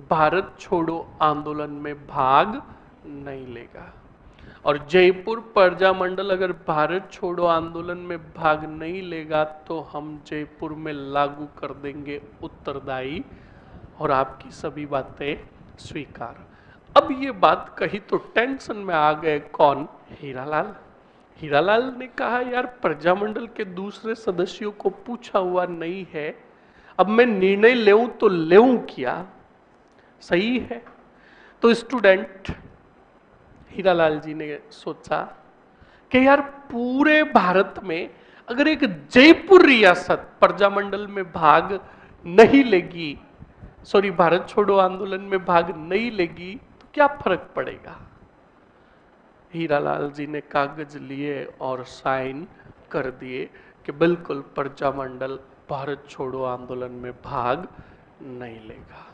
भारत छोड़ो आंदोलन में भाग नहीं लेगा, और जयपुर प्रजामंडल अगर भारत छोड़ो आंदोलन में भाग नहीं लेगा तो हम जयपुर में लागू कर देंगे उत्तरदायी, और आपकी सभी बातें स्वीकार। अब ये बात कही तो टेंशन में आ गए कौन? हीरालाल। हीरालाल ने कहा यार प्रजामंडल के दूसरे सदस्यों को पूछा हुआ नहीं है, अब मैं निर्णय लेऊं तो लेऊं क्या? सही है। तो स्टूडेंट हीरालाल जी ने सोचा कि यार पूरे भारत में अगर एक जयपुर रियासत प्रजामंडल में भाग नहीं लेगी, सॉरी भारत छोड़ो आंदोलन में भाग नहीं लेगी, तो क्या फर्क पड़ेगा? हीरालाल जी ने कागज लिए और साइन कर दिए कि बिल्कुल प्रजामंडल भारत छोड़ो आंदोलन में भाग नहीं लेगा।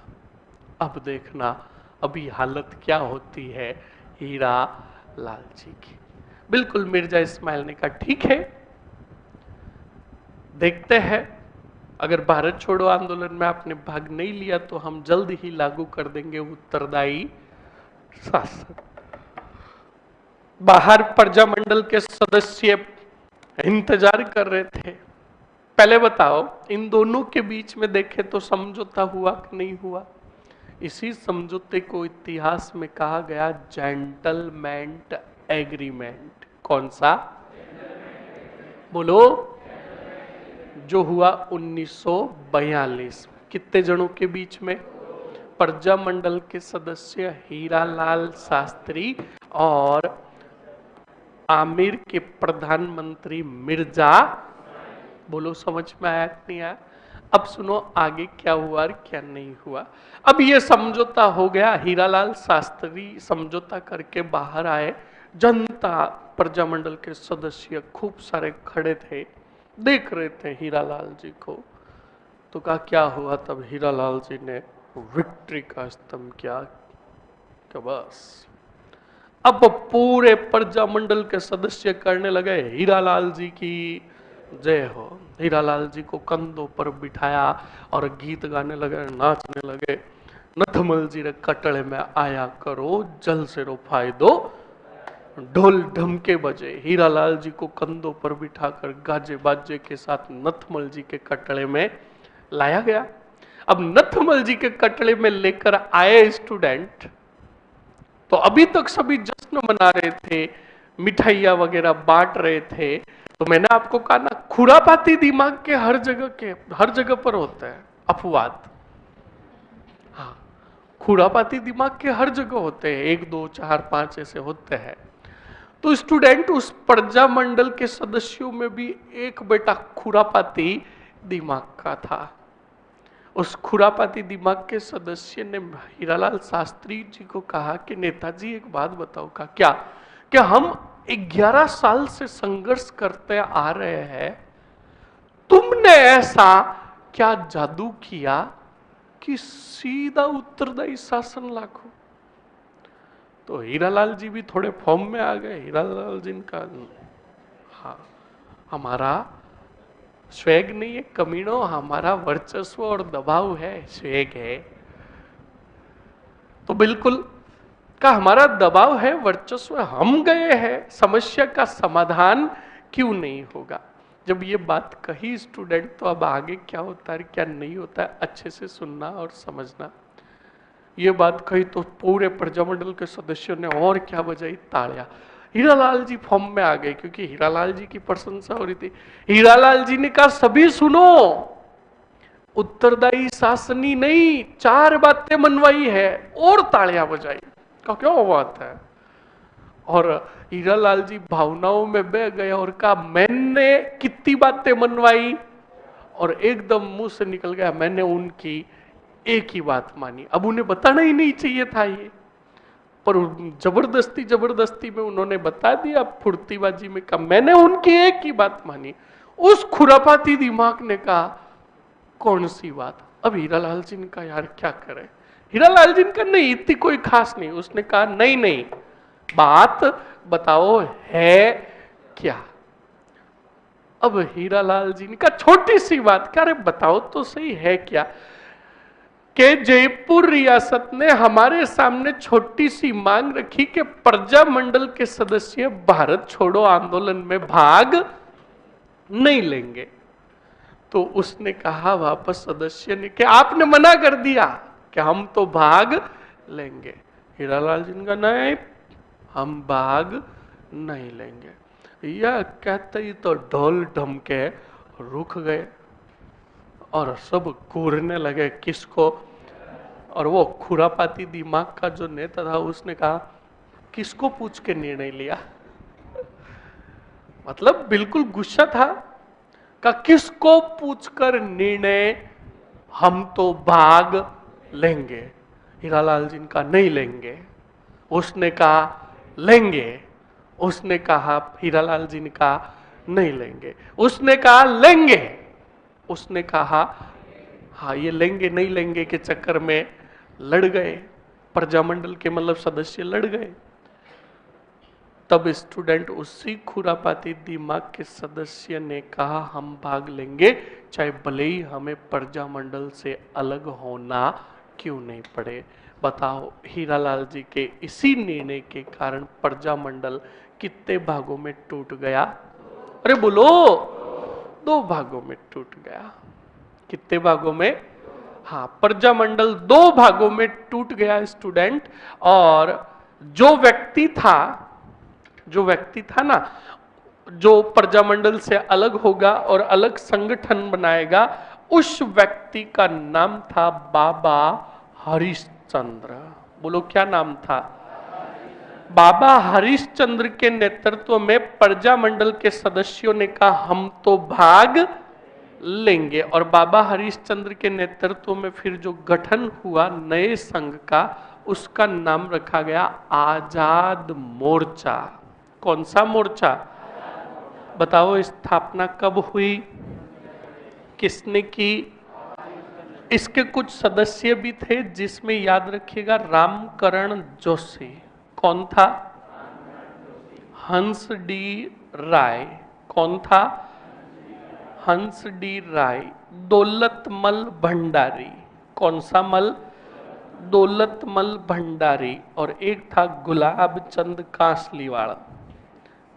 अब देखना अभी हालत क्या होती है हीरा लाल जी की। बिल्कुल मिर्जा इस्माइल ने कहा ठीक है, देखते हैं, अगर भारत छोड़ो आंदोलन में आपने भाग नहीं लिया तो हम जल्द ही लागू कर देंगे उत्तरदायी शासन। बाहर प्रजामंडल के सदस्य इंतजार कर रहे थे। पहले बताओ इन दोनों के बीच में देखे तो समझौता हुआ कि नहीं हुआ? इसी समझौते को इतिहास में कहा गया जेंटलमैन एग्रीमेंट। कौन सा? बोलो। जो हुआ 1942। कितने जनों के बीच में? प्रजामंडल के सदस्य हीरालाल शास्त्री और आमिर के प्रधानमंत्री मिर्जा। बोलो समझ में आया कि नहीं आया? अब सुनो आगे क्या हुआ और क्या नहीं हुआ। अब ये समझौता हो गया, हीरालाल शास्त्री समझौता करके बाहर आए। जनता, प्रजामंडल के सदस्य खूब सारे खड़े थे, देख रहे थे हीरालाल जी को। तो कहा क्या हुआ? तब हीरालाल जी ने विक्ट्री का स्तंभ किया कि बस अब पूरे प्रजामंडल के सदस्य करने लगे हीरालाल जी की जय हो। हीरालाल जी को कंधों पर बिठाया और गीत गाने लगे, नाचने लगे। नथमल जी रे कटड़े में आया करो, जल से रो फायदो, ढोल ढमके बजे। हीरालाल जी को कंधों पर बिठाकर गाजे बाजे के साथ नथमल जी के कटड़े में लाया गया। अब नथमल जी के कटड़े में लेकर आए स्टूडेंट, तो अभी तक सभी जश्न मना रहे थे, मिठाइयां वगैरह बांट रहे थे। तो मैंने आपको कहा ना, खुरापाती दिमाग के हर जगह पर होता है अपवाद। हाँ, खुरापाती दिमाग के हर जगह होते हैं, 1 2 4 5 ऐसे होते हैं। तो स्टूडेंट उस प्रजामंडल के सदस्यों में भी एक बेटा खुरापाती दिमाग का था। उस खुरापाती दिमाग के सदस्य ने हीरालाल शास्त्री जी को कहा कि नेताजी एक बात बताओ का क्या, कि हम 11 साल से संघर्ष करते आ रहे हैं, तुमने ऐसा क्या जादू किया कि सीधा उत्तरदायी शासन लागू। तो हीरालाल जी भी थोड़े फॉर्म में आ गए। हीरालाल जी का हाँ, हमारा स्वेग नहीं है कमीनों, हमारा वर्चस्व और दबाव है, स्वेग है। तो बिल्कुल का हमारा दबाव है, वर्चस्व, हम गए हैं, समस्या का समाधान क्यों नहीं होगा। जब ये बात कही स्टूडेंट, तो अब आगे क्या होता है क्या नहीं होता है अच्छे से सुनना और समझना। ये बात कही तो पूरे प्रजामंडल के सदस्यों ने और क्या बजाई, तालियां। हीरालाल जी फॉर्म में आ गए क्योंकि हीरालाल जी की प्रशंसा हो रही थी। हीरालाल जी ने कहा सभी सुनो, उत्तरदायी शासनी नहीं, 4 बातें मनवाई है, और तालियां बजाई। कहा क्या बात है। और हीरालाल जी भावनाओं में बह गए और कहा मैंने कितनी बातें मनवाई, और एकदम मुंह से निकल गया मैंने उनकी एक ही बात मानी। अब उन्हें बताना ही नहीं चाहिए था ये, पर जबरदस्ती जबरदस्ती में उन्होंने बता दिया, फुर्तीबाजी में कहा मैंने उनकी एक ही बात मानी। उस खुरापाती दिमाग ने कहा कौन सी बात। अब हीरालाल जी ने कहा यार क्या करें। हीरालाल जी ने कहा नहीं इतनी कोई खास नहीं। उसने कहा नहीं नहीं, बात बताओ है क्या। अब हीरालाल जी ने कहा छोटी सी बात, क्या, अरे बताओ तो सही है क्या। कि जयपुर रियासत ने हमारे सामने छोटी सी मांग रखी कि प्रजामंडल के सदस्य भारत छोड़ो आंदोलन में भाग नहीं लेंगे। तो उसने कहा वापस सदस्य ने कि आपने मना कर दिया कि हम तो भाग लेंगे। हीरालाल जी ने कहा नहीं, हम भाग नहीं लेंगे। यह कहते ही तो ढोल ढमके रुक गए और सब घूरने लगे किसको। और वो खुरापाती दिमाग का जो नेता था उसने कहा किसको पूछ के निर्णय लिया। मतलब बिल्कुल गुस्सा था का किसको पूछकर निर्णय, हम तो भाग लेंगे। हीरालाल जी का नहीं लेंगे। उसने कहा लेंगे। उसने कहा, हीरालाल जी ने कहा नहीं लेंगे। उसने कहा लेंगे। उसने कहा हाँ ये लेंगे नहीं लेंगे के चक्कर में लड़ गए। प्रजामंडल के मतलब सदस्य लड़ गए। तब स्टूडेंट उसी खुरापाती दिमाग के सदस्य ने कहा हम भाग लेंगे, चाहे भले ही हमें प्रजामंडल से अलग होना क्यों नहीं पड़े। बताओ हीरालाल जी के इसी निर्णय के कारण प्रजामंडल कितने भागों में टूट गया। अरे बोलो, 2 भागों में टूट गया। कितने भागों में, हाँ, प्रजामंडल 2 भागों में टूट गया स्टूडेंट। और जो व्यक्ति था ना, जो प्रजामंडल से अलग होगा और अलग संगठन बनाएगा, उस व्यक्ति का नाम था बाबा हरिश्चंद्र। बोलो क्या नाम था। बाबा हरिश्चंद्र के नेतृत्व में प्रजामंडल के सदस्यों ने कहा हम तो भाग लेंगे। और बाबा हरिश्चंद्र के नेतृत्व में फिर जो गठन हुआ नए संघ का, उसका नाम रखा गया आजाद मोर्चा। कौन सा मोर्चा। बताओ स्थापना कब हुई, किसने की। इसके कुछ सदस्य भी थे जिसमें याद रखिएगा रामकरण जोशी। कौन था। हंस डी राय। कौन था। हंस डी राय। दौलतमल भंडारी। कौन सा मल। दौलतमल भंडारी। और एक था गुलाब चंद कासलीवाड़ा।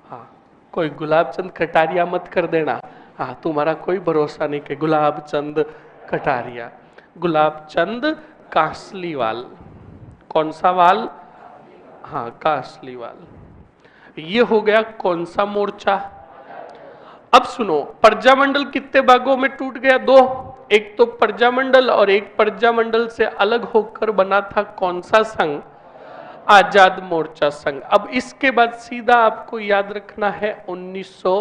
हाँ, कोई गुलाब चंद कटारिया मत कर देना। हाँ, तुम्हारा कोई भरोसा नहीं कि गुलाब चंद कटारिया। गुलाब चंद कासलीवाल। कौन सा वाल। हाँ, कासलीवाल। ये हो गया कौन सा मोर्चा। अब सुनो, प्रजामंडल कितने भागों में टूट गया। 2। एक तो प्रजामंडल और एक प्रजामंडल से अलग होकर बना था कौन सा संघ, आजाद मोर्चा संघ। अब इसके बाद सीधा आपको याद रखना है 1900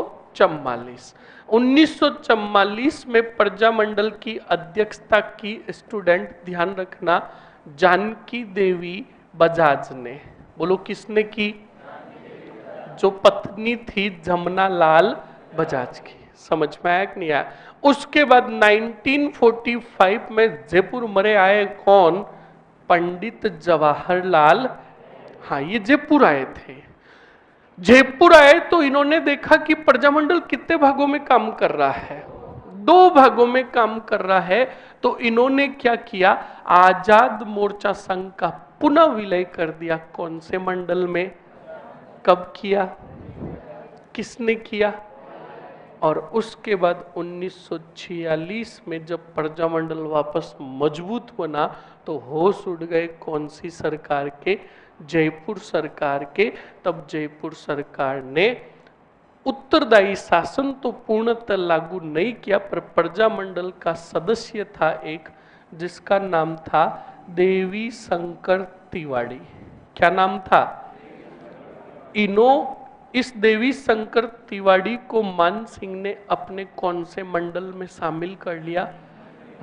1944 में प्रजामंडल की अध्यक्षता की, स्टूडेंट ध्यान रखना, जानकी देवी बजाज ने। बोलो किसने की? जो पत्नी थी जमुना लाल बजाज की। समझ में आया कि नहीं आया? उसके बाद 1945 में जयपुर मरे आए कौन? पंडित जवाहरलाल। हाँ, ये जयपुर आए थे। जयपुर आए तो इन्होंने देखा कि प्रजामंडल कितने भागों में काम कर रहा है, 2 भागों में काम कर रहा है। तो इन्होंने क्या किया? आजाद मोर्चा संघ का पुनः विलय कर दिया। कौन से मंडल में? कब किया? किसने किया? और उसके बाद 1946 में जब प्रजामंडल वापस मजबूत बना तो होश उड़ गए कौन सी सरकार के? जयपुर सरकार के। तब जयपुर सरकार ने उत्तरदायी शासन तो पूर्णतः लागू नहीं किया, पर प्रजामंडल का सदस्य था एक, जिसका नाम था देवी शंकर तिवारी। क्या नाम था? इस देवी शंकर तिवारी को मान सिंह ने अपने कौन से मंडल में शामिल कर लिया?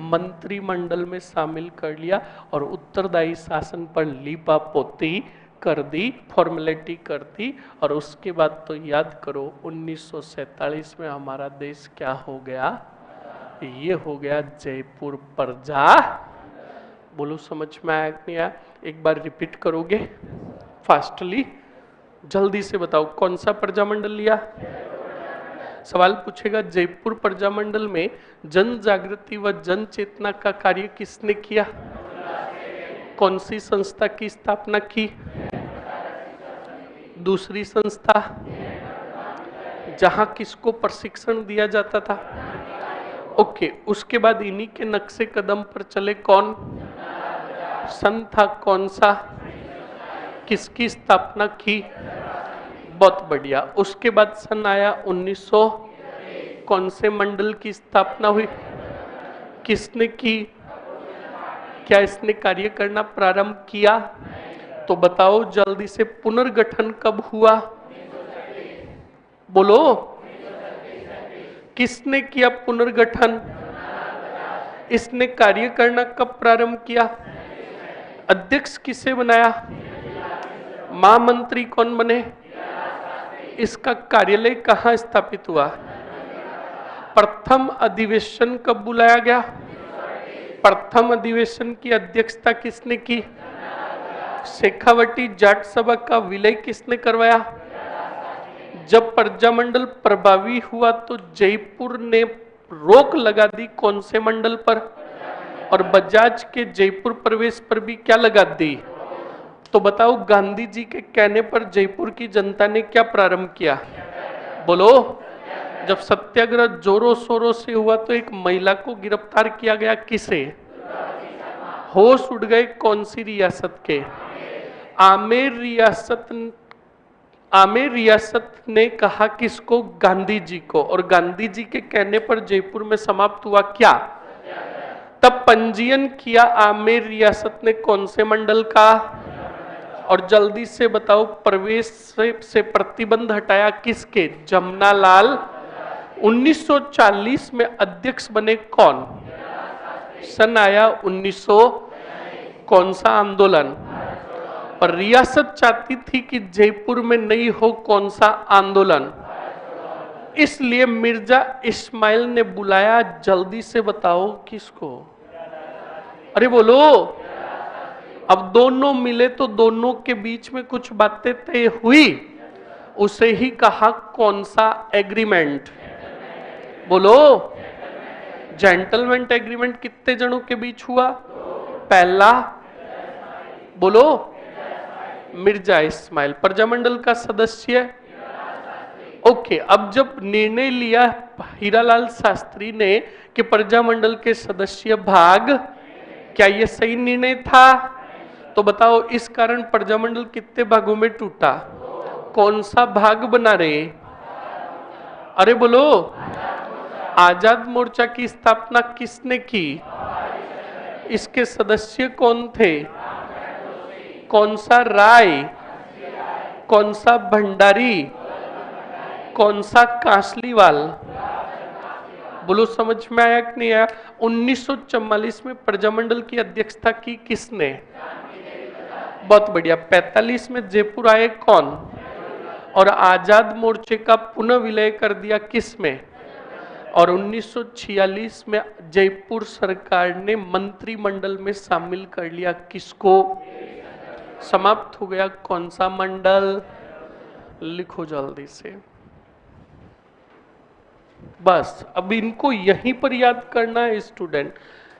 मंत्रिमंडल में शामिल कर लिया और उत्तरदायी शासन पर लीपा पोती कर दी, फॉर्मेलिटी कर दी। और उसके बाद तो याद करो 1947 में हमारा देश क्या हो गया? ये हो गया जयपुर प्रजा। बोलो समझ में आया कि नहीं आया? एक बार रिपीट करोगे फास्टली? जल्दी से बताओ कौन सा प्रजामंडल लिया? सवाल पूछेगा जयपुर प्रजामंडल में जन जागृति व जन चेतना का कार्य किसने किया? कौन सी संस्था की स्थापना की? दूसरी संस्था जहां किसको प्रशिक्षण दिया जाता था? ओके, उसके बाद इन्हीं के नक्शे कदम पर चले कौन? सन था कौन सा? किसकी स्थापना की? बहुत बढ़िया। उसके बाद सन आया 1900। कौन से मंडल की स्थापना हुई? किसने की? क्या इसने कार्य करना प्रारंभ किया? तो बताओ जल्दी से, पुनर्गठन कब हुआ? बोलो, किसने किया पुनर्गठन? इसने कार्य करना कब प्रारंभ किया? अध्यक्ष किसे बनाया? महामंत्री कौन बने? इसका कार्यालय कहां स्थापित हुआ? प्रथम अधिवेशन कब बुलाया गया? प्रथम अधिवेशन की अध्यक्षता किसने की? शेखावटी जाट सभा का विलय किसने करवाया? जब प्रजामंडल प्रभावी हुआ तो जयपुर ने रोक लगा दी कौन से मंडल पर? और बजाज के जयपुर प्रवेश पर भी क्या लगा दी? तो बताओ गांधी जी के कहने पर जयपुर की जनता ने क्या प्रारंभ किया? बोलो। जब सत्याग्रह जोरों शोरों से हुआ तो एक महिला को गिरफ्तार किया गया, किसे? होश उड़ गए कौन सी रियासत के? आमेर रियासत ने कहा किसको? गांधी जी को। और गांधी जी के कहने पर जयपुर में समाप्त हुआ क्या? तब पंजीयन किया आमेर रियासत ने कौन से मंडल का? और जल्दी से बताओ प्रवेश से प्रतिबंध हटाया किसके? जमुना लाल। 1940 में अध्यक्ष बने कौन? सन आया 1900। कौन सा आंदोलन? पर रियासत चाहती थी कि जयपुर में नहीं हो कौन सा आंदोलन, इसलिए मिर्जा इस्माइल ने बुलाया। जल्दी से बताओ किसको? अरे बोलो। अब दोनों मिले तो दोनों के बीच में कुछ बातें तय हुई, उसे ही कहा कौन सा एग्रीमेंट? बोलो। जेंटलमैन एग्रीमेंट कितने जनों के बीच हुआ? पहला। बोलो। मिर्जा इस्माइल प्रजामंडल का सदस्य। ओके, अब जब निर्णय लिया हीरालाल शास्त्री ने कि प्रजामंडल के सदस्य भाग, क्या यह सही निर्णय था? तो बताओ इस कारण प्रजामंडल कितने भागों में टूटा? कौन सा भाग बना रहे? अरे बोलो। आजाद मोर्चा की स्थापना किसने की? इसके सदस्य कौन थे? कौन सा राय? कौन सा भंडारी? कौन सा कांसलीवाल? बोलो समझ में आया कि नहीं आया? 1944 में प्रजामंडल की अध्यक्षता की किसने? बहुत बढ़िया। 45 में जयपुर आए कौन? और आजाद मोर्चे का पुनः विलय कर दिया किस में? और 1946 में जयपुर सरकार ने मंत्रिमंडल में शामिल कर लिया किसको? समाप्त हो गया कौन सा मंडल? लिखो जल्दी से। बस अब इनको यहीं पर याद करना है स्टूडेंट,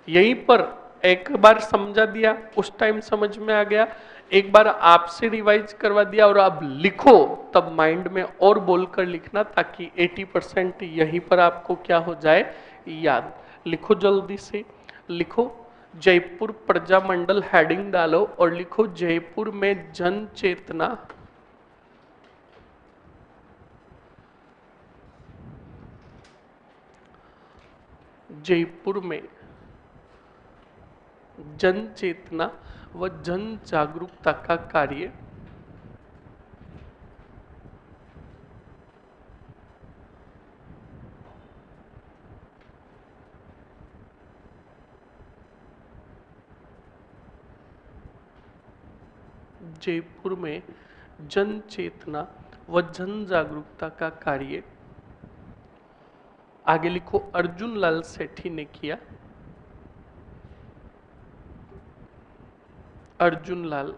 यहीं पर एक बार समझा दिया, उस टाइम समझ में आ गया, एक बार आपसे रिवाइज करवा दिया और अब लिखो, तब माइंड में और बोलकर लिखना ताकि 80% यहीं पर आपको क्या हो जाए, याद। लिखो जल्दी से, लिखो जयपुर प्रजामंडल हेडिंग डालो और लिखो जयपुर में जन चेतना जयपुर में जन चेतना व जन जागरूकता का कार्य जयपुर में जन चेतना व जन जागरूकता का कार्य, आगे लिखो अर्जुन लाल सेठी ने किया। अर्जुन लाल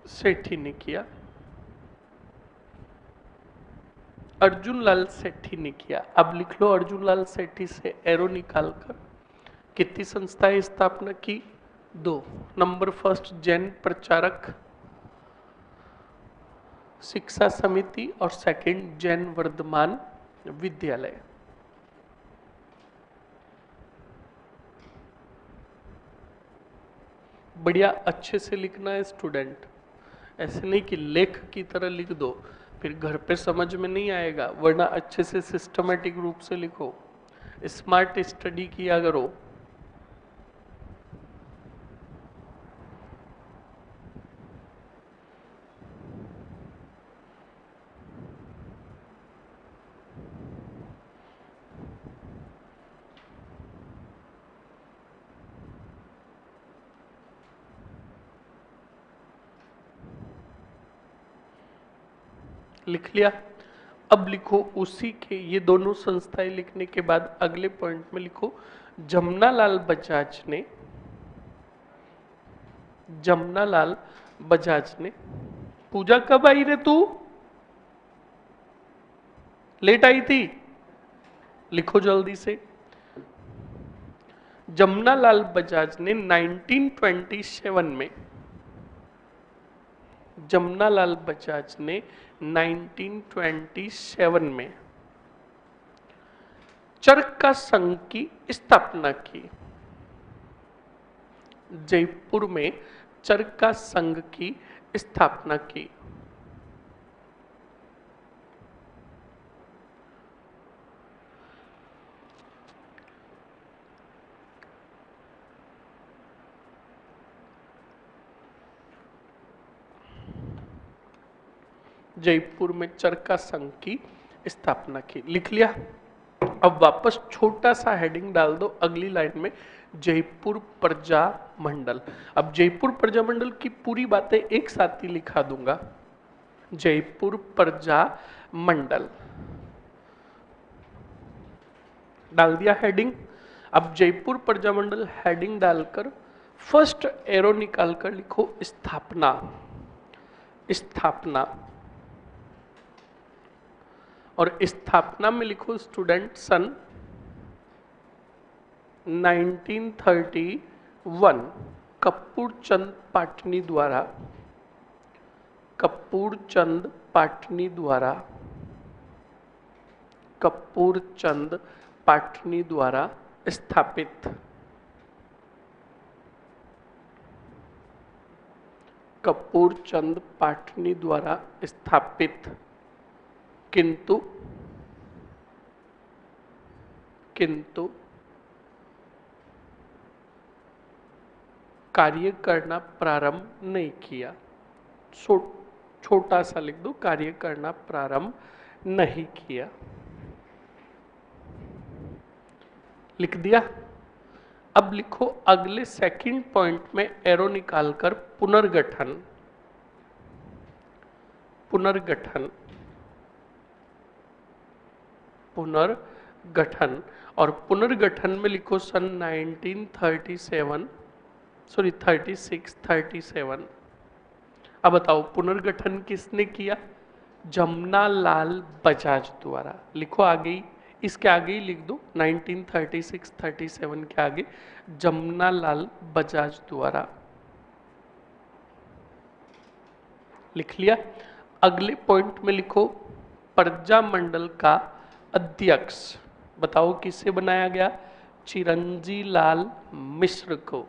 सेठी ने किया। अर्जुन लाल सेठी ने किया। अब लिख लो अर्जुन लाल सेठी से एरो निकालकर कितनी संस्थाएं स्थापना की? 2। नंबर फर्स्ट जैन प्रचारक शिक्षा समिति और सेकंड जैन वर्धमान विद्यालय। बढ़िया, अच्छे से लिखना है स्टूडेंट, ऐसे नहीं कि लेख की तरह लिख दो फिर घर पे समझ में नहीं आएगा, वरना अच्छे से सिस्टमेटिक रूप से लिखो, स्मार्ट स्टडी किया करो। लिख लिया? अब लिखो उसी के, ये दोनों संस्थाएं लिखने के बाद अगले पॉइंट में लिखो जमनालाल बजाज ने, जमनालाल बजाज ने, पूजा कब आई रे तू? लेट आई थी? लिखो जल्दी से। जमनालाल बजाज ने 1927 में, जमनालाल बजाज ने 1927 में चरखा संघ की स्थापना की। जयपुर में चरखा संघ की स्थापना की। जयपुर में चरखा संघ की स्थापना की। लिख लिया? अब वापस छोटा सा हेडिंग डाल दो अगली लाइन में, जयपुर प्रजा मंडल। अब जयपुर प्रजा मंडल की पूरी बातें एक साथ ही लिखा दूंगा, जयपुर प्रजा मंडल डाल दिया हेडिंग। अब जयपुर प्रजा मंडल हेडिंग डालकर फर्स्ट एरो निकालकर लिखो स्थापना, स्थापना, और स्थापना में लिखो स्टूडेंट सन 1931 कपूर चंद पाटनी द्वारा, कपूर चंद पाटनी द्वारा, कपूर चंद पाटनी द्वारा स्थापित, कपूर चंद पाटनी द्वारा स्थापित, किंतु कार्य करना प्रारंभ नहीं किया। छोटा सा लिख दो, कार्य करना प्रारंभ नहीं किया। लिख दिया। अब लिखो अगले सेकंड पॉइंट में एरो निकालकर पुनर्गठन। पुनर्गठन, पुनर्गठन, और पुनर्गठन में लिखो सन 1937, सॉरी 36, 37। अब बताओ पुनर्गठन किसने किया? जमनालाल बजाज द्वारा। लिखो आगे ही, इसके आगे ही लिख दो 1936, 37 के आगे जमनालाल बजाज द्वारा। लिख लिया। अगले पॉइंट में लिखो प्रजामंडल का अध्यक्ष बताओ किसे बनाया गया? चिरंजी लाल मिश्र को।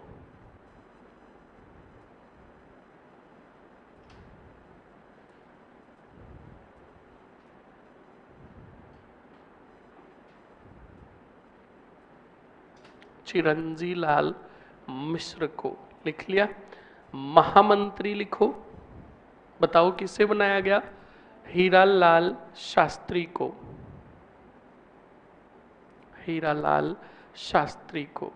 चिरंजी लाल मिश्र को। लिख लिया। महामंत्री लिखो, बताओ किसे बनाया गया? हीरालाल शास्त्री को। हीरालाल शास्त्री को।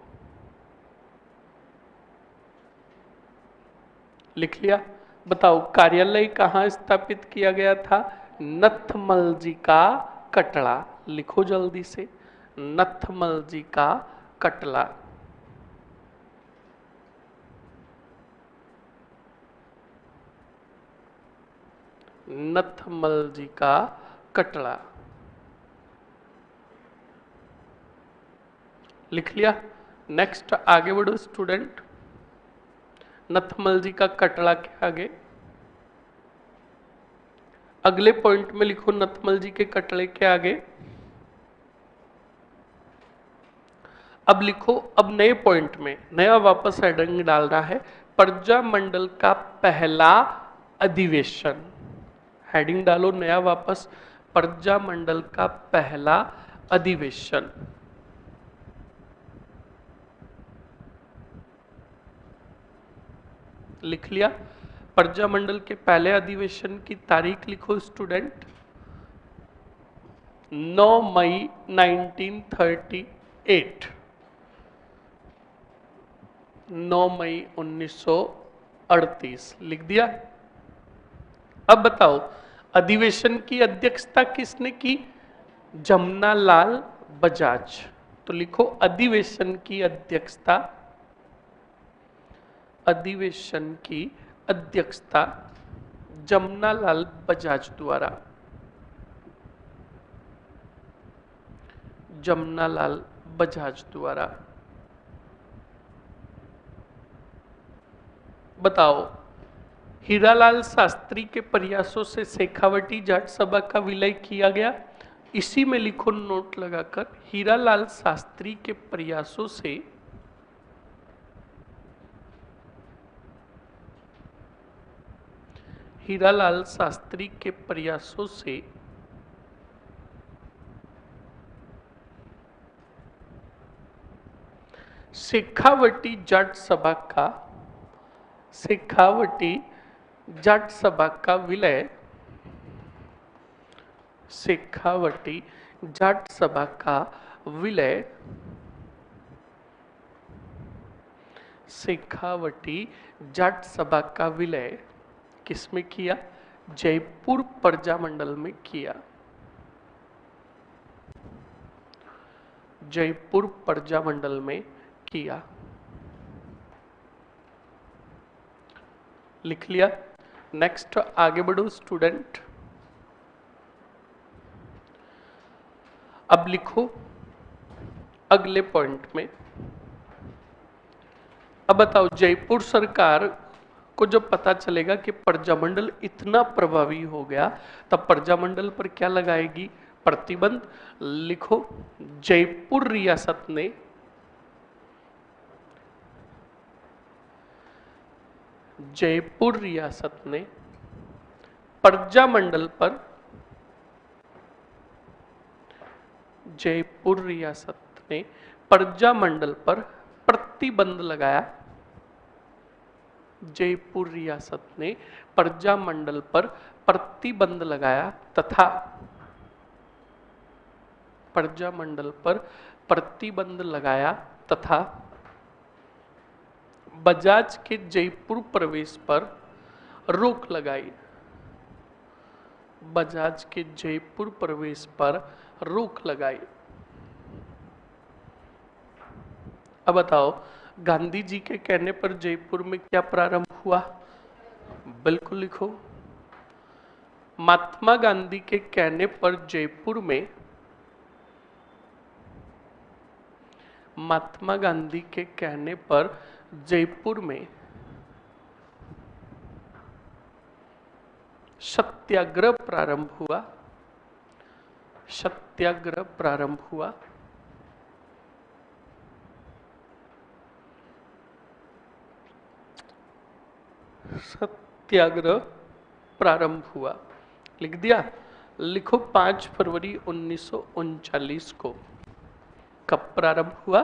लिख लिया। बताओ कार्यालय कहाँ स्थापित किया गया था? नथमल जी का कटड़ा। लिखो जल्दी से, नथमल जी का कटला। नथमल जी का कटड़ा। लिख लिया। नेक्स्ट आगे बढ़ो स्टूडेंट। नथमल जी का कटड़ा के आगे अगले पॉइंट में लिखो नथमल जी के कटड़े के आगे। अब लिखो, अब नए पॉइंट में नया वापस हेडिंग डालना है, प्रजामंडल का पहला अधिवेशन। हेडिंग डालो नया वापस, प्रजामंडल का पहला अधिवेशन। लिख लिया। प्रजामंडल के पहले अधिवेशन की तारीख लिखो स्टूडेंट, 9 मई 1938। 9 मई 1938 लिख दिया। अब बताओ अधिवेशन की अध्यक्षता किसने की? जमनालाल बजाज। तो लिखो अधिवेशन की अध्यक्षता, अधिवेशन की अध्यक्षता जमनालाल बजाज द्वारा। जमनालाल बजाज द्वारा। बताओ हीरालाल शास्त्री के प्रयासों से शेखावटी जाट सभा का विलय किया गया। इसी में लिखो नोट लगाकर, हीरालाल शास्त्री के प्रयासों से हीरालाल शास्त्री के प्रयासों से शेखावटी जाट सभा का, शेखावटी जाट सभा का विलय, शेखावटी जाट सभा का विलय, शेखावटी जाट सभा का विलय किसमें किया? जयपुर प्रजामंडल में किया। जयपुर प्रजामंडल में किया। लिख लिया। नेक्स्ट आगे बढ़ो स्टूडेंट। अब लिखो अगले पॉइंट में, अब बताओ जयपुर सरकार को जब पता चलेगा कि प्रजामंडल इतना प्रभावी हो गया, तब प्रजामंडल पर क्या लगाएगी? प्रतिबंध। लिखो जयपुर रियासत ने, जयपुर रियासत ने प्रजामंडल पर, जयपुर रियासत ने प्रजामंडल पर प्रतिबंध लगाया। जयपुर रियासत ने प्रजामंडल पर प्रतिबंध लगाया तथा प्रजामंडल पर प्रतिबंध लगाया तथा बजाज के जयपुर प्रवेश पर रोक लगाई। बजाज के जयपुर प्रवेश पर रोक लगाई। अब बताओ, गांधी जी के कहने पर जयपुर में क्या प्रारंभ हुआ? बिल्कुल लिखो। महात्मा गांधी के कहने पर जयपुर में, महात्मा गांधी के कहने पर जयपुर में सत्याग्रह प्रारंभ हुआ। सत्याग्रह प्रारंभ हुआ। सत्याग्रह प्रारंभ हुआ। लिख दिया? लिखो 5 फरवरी 1939 को। कब प्रारंभ हुआ?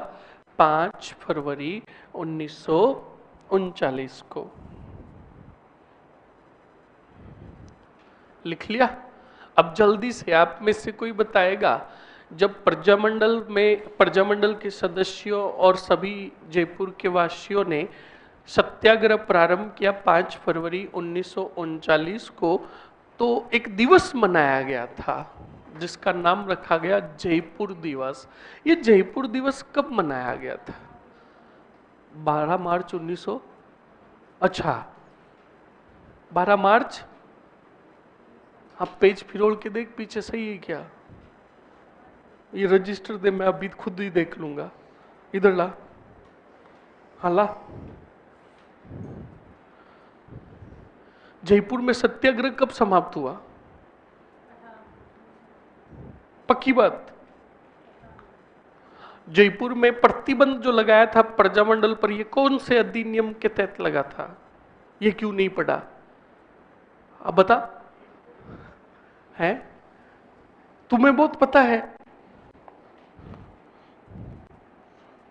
5 फरवरी 1939 को। लिख लिया? अब जल्दी से आप में से कोई बताएगा, जब प्रजामंडल के सदस्यों और सभी जयपुर के वासियों ने सत्याग्रह प्रारंभ किया 5 फरवरी 1939 को, तो एक दिवस मनाया गया था जिसका नाम रखा गया जयपुर दिवस। ये जयपुर दिवस कब मनाया गया था? 12 मार्च 1900। अच्छा, 12 मार्च। आप पेज फिरोल के देख, पीछे सही है क्या? ये रजिस्टर दे, मैं अभी खुद ही देख लूंगा। इधर ला। हाँ ला। जयपुर में सत्याग्रह कब समाप्त हुआ? पक्की बात? जयपुर में प्रतिबंध जो लगाया था प्रजामंडल पर, ये कौन से अधिनियम के तहत लगा था? ये क्यों नहीं पढ़ा? अब बता। है? तुम्हें बहुत पता है।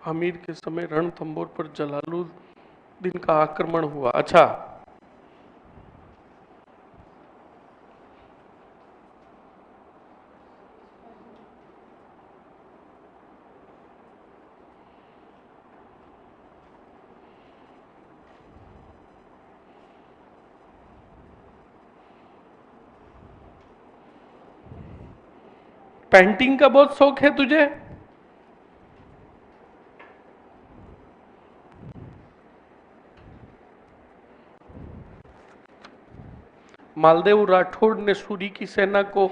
अमीर के समय रणथंभौर पर जलालुद्दीन का आक्रमण हुआ। अच्छा, पेंटिंग का बहुत शौक है तुझे? मालदेव राठौड़ ने सूरी की सेना को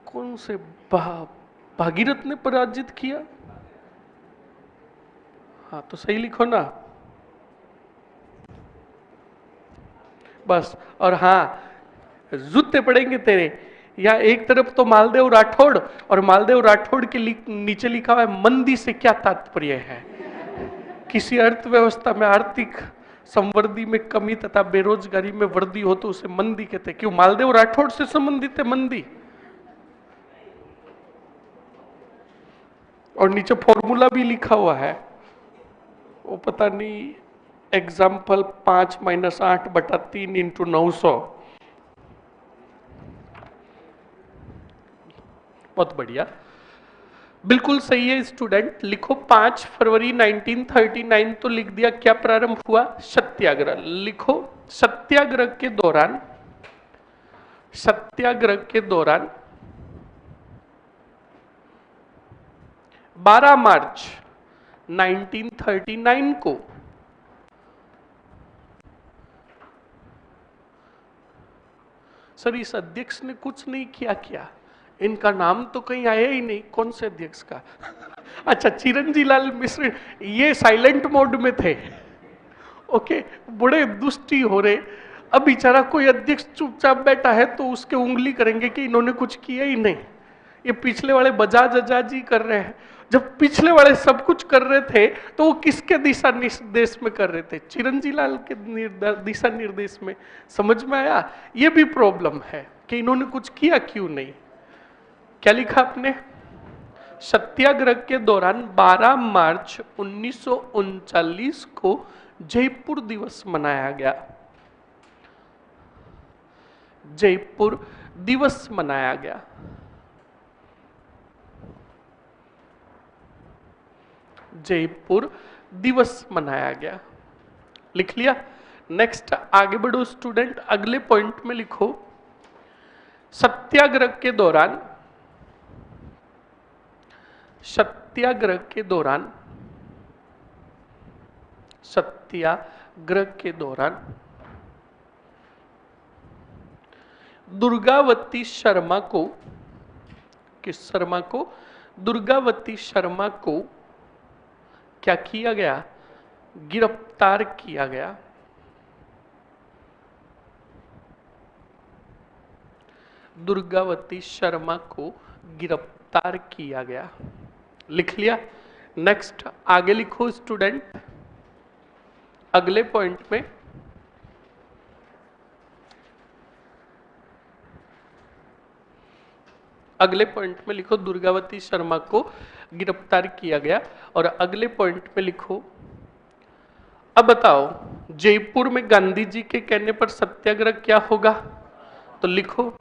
कौन से भागीरथ ने पराजित किया? हाँ, तो सही लिखो ना बस। और हाँ, जूते पड़ेंगे तेरे। या एक तरफ तो मालदेव राठौड़, और मालदेव राठौड़ के नीचे लिखा हुआ है मंदी से क्या तात्पर्य है? किसी अर्थव्यवस्था में आर्थिक संवर्धि में कमी तथा बेरोजगारी में वृद्धि हो तो उसे मंदी कहते हैं। क्यों? मालदेव राठौड़ से संबंधित है मंदी। और नीचे फॉर्मूला भी लिखा हुआ है, वो पता नहीं, एग्जाम्पल 5 - 8/3 × 900। बहुत बढ़िया, बिल्कुल सही है स्टूडेंट। लिखो 5 फरवरी 1939 तो लिख दिया। क्या प्रारंभ हुआ? सत्याग्रह। लिखो सत्याग्रह के दौरान, सत्याग्रह के दौरान 12 मार्च 1939 को सर इस अध्यक्ष ने कुछ नहीं किया क्या? इनका नाम तो कहीं आया ही नहीं। कौन से अध्यक्ष का? अच्छा, चिरंजी लाल मिश्र। ये साइलेंट मोड में थे। ओके, बड़े दुष्टी हो रहे। अब बेचारा कोई अध्यक्ष चुपचाप बैठा है तो उसके उंगली करेंगे कि इन्होंने कुछ किया ही नहीं। ये पिछले वाले बजाज अजाज ही कर रहे हैं। जब पिछले वाले सब कुछ कर रहे थे तो वो किसके दिशा निर्देश में कर रहे थे? चिरंजी लाल के दिशा निर्देश में। समझ में आया? ये भी प्रॉब्लम है कि इन्होंने कुछ किया क्यों नहीं। क्या लिखा आपने? सत्याग्रह के दौरान 12 मार्च 1939 को जयपुर दिवस मनाया गया। जयपुर दिवस मनाया गया। जयपुर दिवस मनाया गया। लिख लिया। नेक्स्ट आगे बढ़ो स्टूडेंट, अगले पॉइंट में लिखो सत्याग्रह के दौरान, सत्याग्रह के दौरान, सत्याग्रह के दौरान दुर्गावती शर्मा को, किस शर्मा को, दुर्गावती शर्मा को क्या किया गया, गिरफ्तार किया गया। दुर्गावती शर्मा को गिरफ्तार किया गया। लिख लिया। नेक्स्ट आगे लिखो स्टूडेंट, अगले पॉइंट में अगले पॉइंट में लिखो दुर्गावती शर्मा को गिरफ्तार किया गया। और अगले पॉइंट में लिखो, अब बताओ जयपुर में गांधी जी के कहने पर सत्याग्रह क्या होगा, तो लिखो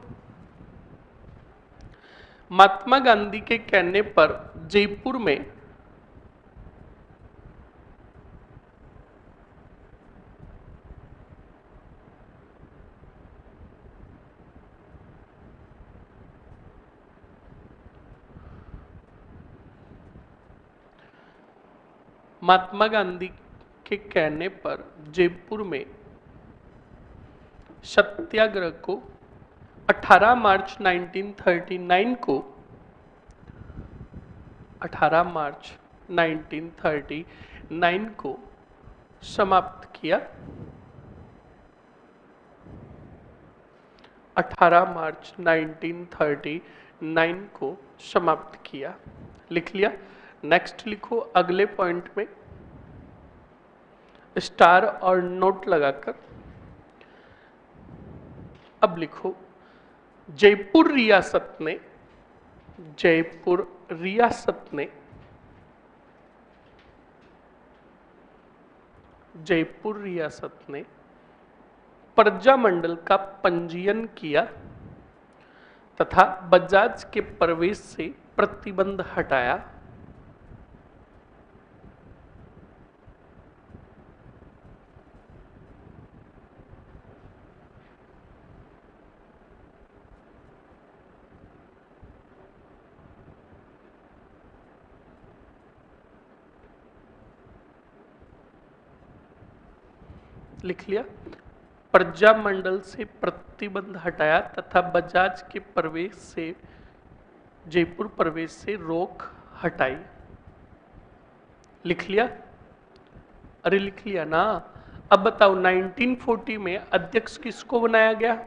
महात्मा गांधी के कहने पर जयपुर में महात्मा गांधी के कहने पर जयपुर में सत्याग्रह को 18 मार्च 1939 को 18 मार्च 1939 को समाप्त किया। 18 मार्च 1939 को समाप्त किया। लिख लिया। नेक्स्ट लिखो अगले पॉइंट में स्टार और नोट लगाकर, अब लिखो जयपुर रियासत ने, जयपुर रियासत ने, जयपुर रियासत ने प्रजामंडल का पंजीयन किया तथा बजाज के प्रवेश से प्रतिबंध हटाया। लिख लिया। प्रजामंडल से प्रतिबंध हटाया तथा बजाज के प्रवेश से, जयपुर प्रवेश से रोक हटाई। लिख लिया। अरे लिख लिया ना। अब बताओ 1940 में अध्यक्ष किसको बनाया गया,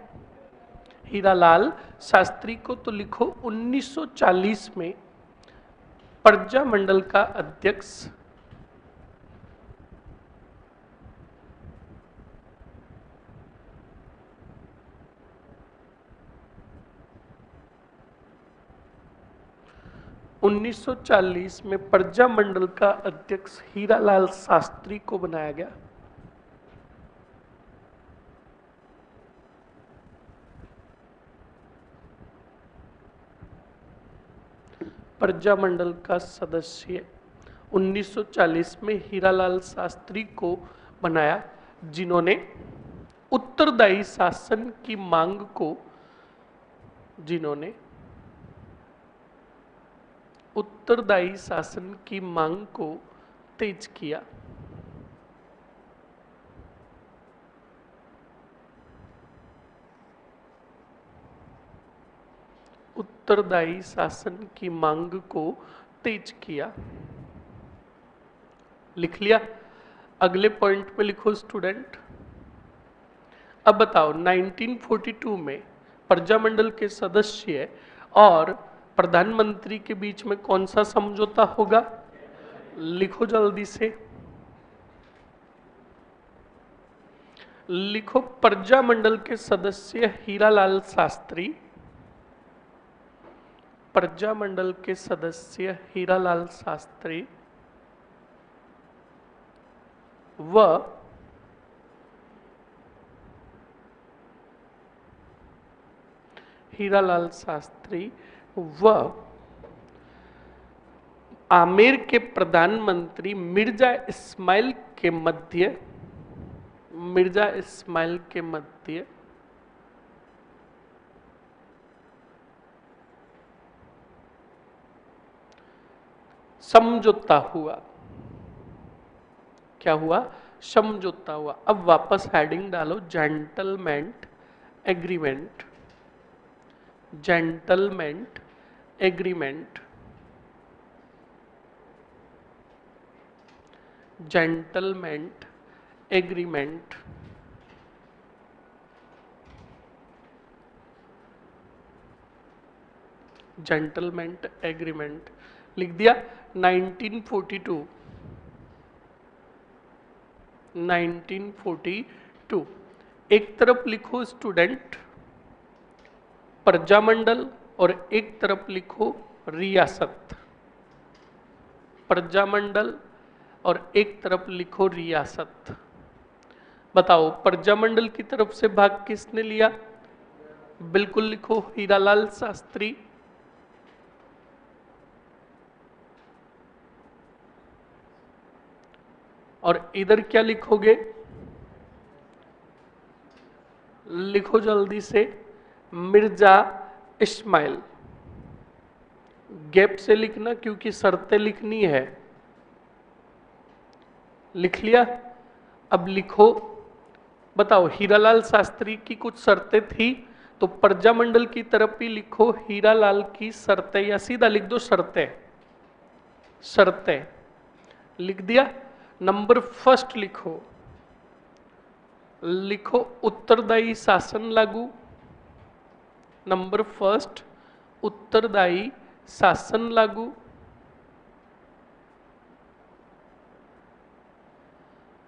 हीरालाल शास्त्री को। तो लिखो 1940 में प्रजामंडल का अध्यक्ष में प्रजामंडल का अध्यक्ष हीरालाल शास्त्री को बनाया गया। प्रजामंडल का सदस्य 1940 में हीरालाल शास्त्री को बनाया, जिन्होंने उत्तरदायी शासन की मांग को, जिन्होंने उत्तरदायी शासन की मांग को तेज किया। उत्तरदायी शासन की मांग को तेज किया। लिख लिया। अगले पॉइंट में लिखो स्टूडेंट, अब बताओ 1942 में प्रजामंडल के सदस्य और प्रधानमंत्री के बीच में कौन सा समझौता होगा, लिखो जल्दी से। लिखो प्रजामंडल के सदस्य हीरालाल शास्त्री, प्रजामंडल के सदस्य हीरालाल शास्त्री व हीरालाल शास्त्री व आमेर के प्रधानमंत्री मिर्जा इस्माइल के मध्य समझौता हुआ। क्या हुआ? समझौता हुआ। अब वापस हेडिंग डालो, जेंटलमेंट एग्रीमेंट, जेंटलमेंट एग्रीमेंट, जेंटलमेंट एग्रीमेंट। जेंटलमेंट एग्रीमेंट लिख दिया। 1942, 1942। एक तरफ लिखो स्टूडेंट प्रजामंडल और एक तरफ लिखो रियासत। प्रजामंडल और एक तरफ लिखो रियासत। बताओ प्रजामंडल की तरफ से भाग किसने लिया? बिल्कुल लिखो हीरालाल शास्त्री। और इधर क्या लिखोगे? लिखो जल्दी से, मिर्जा इस्माइल। गैप से लिखना क्योंकि शर्तें लिखनी है। लिख लिया? अब लिखो, बताओ हीरालाल शास्त्री की कुछ शर्तें थी, तो प्रजामंडल की तरफ भी लिखो हीरालाल की शर्तें, या सीधा लिख दो शर्तें। शर्तें लिख दिया। नंबर फर्स्ट लिखो, लिखो उत्तरदायी शासन लागू। नंबर फर्स्ट, उत्तरदायी शासन लागू।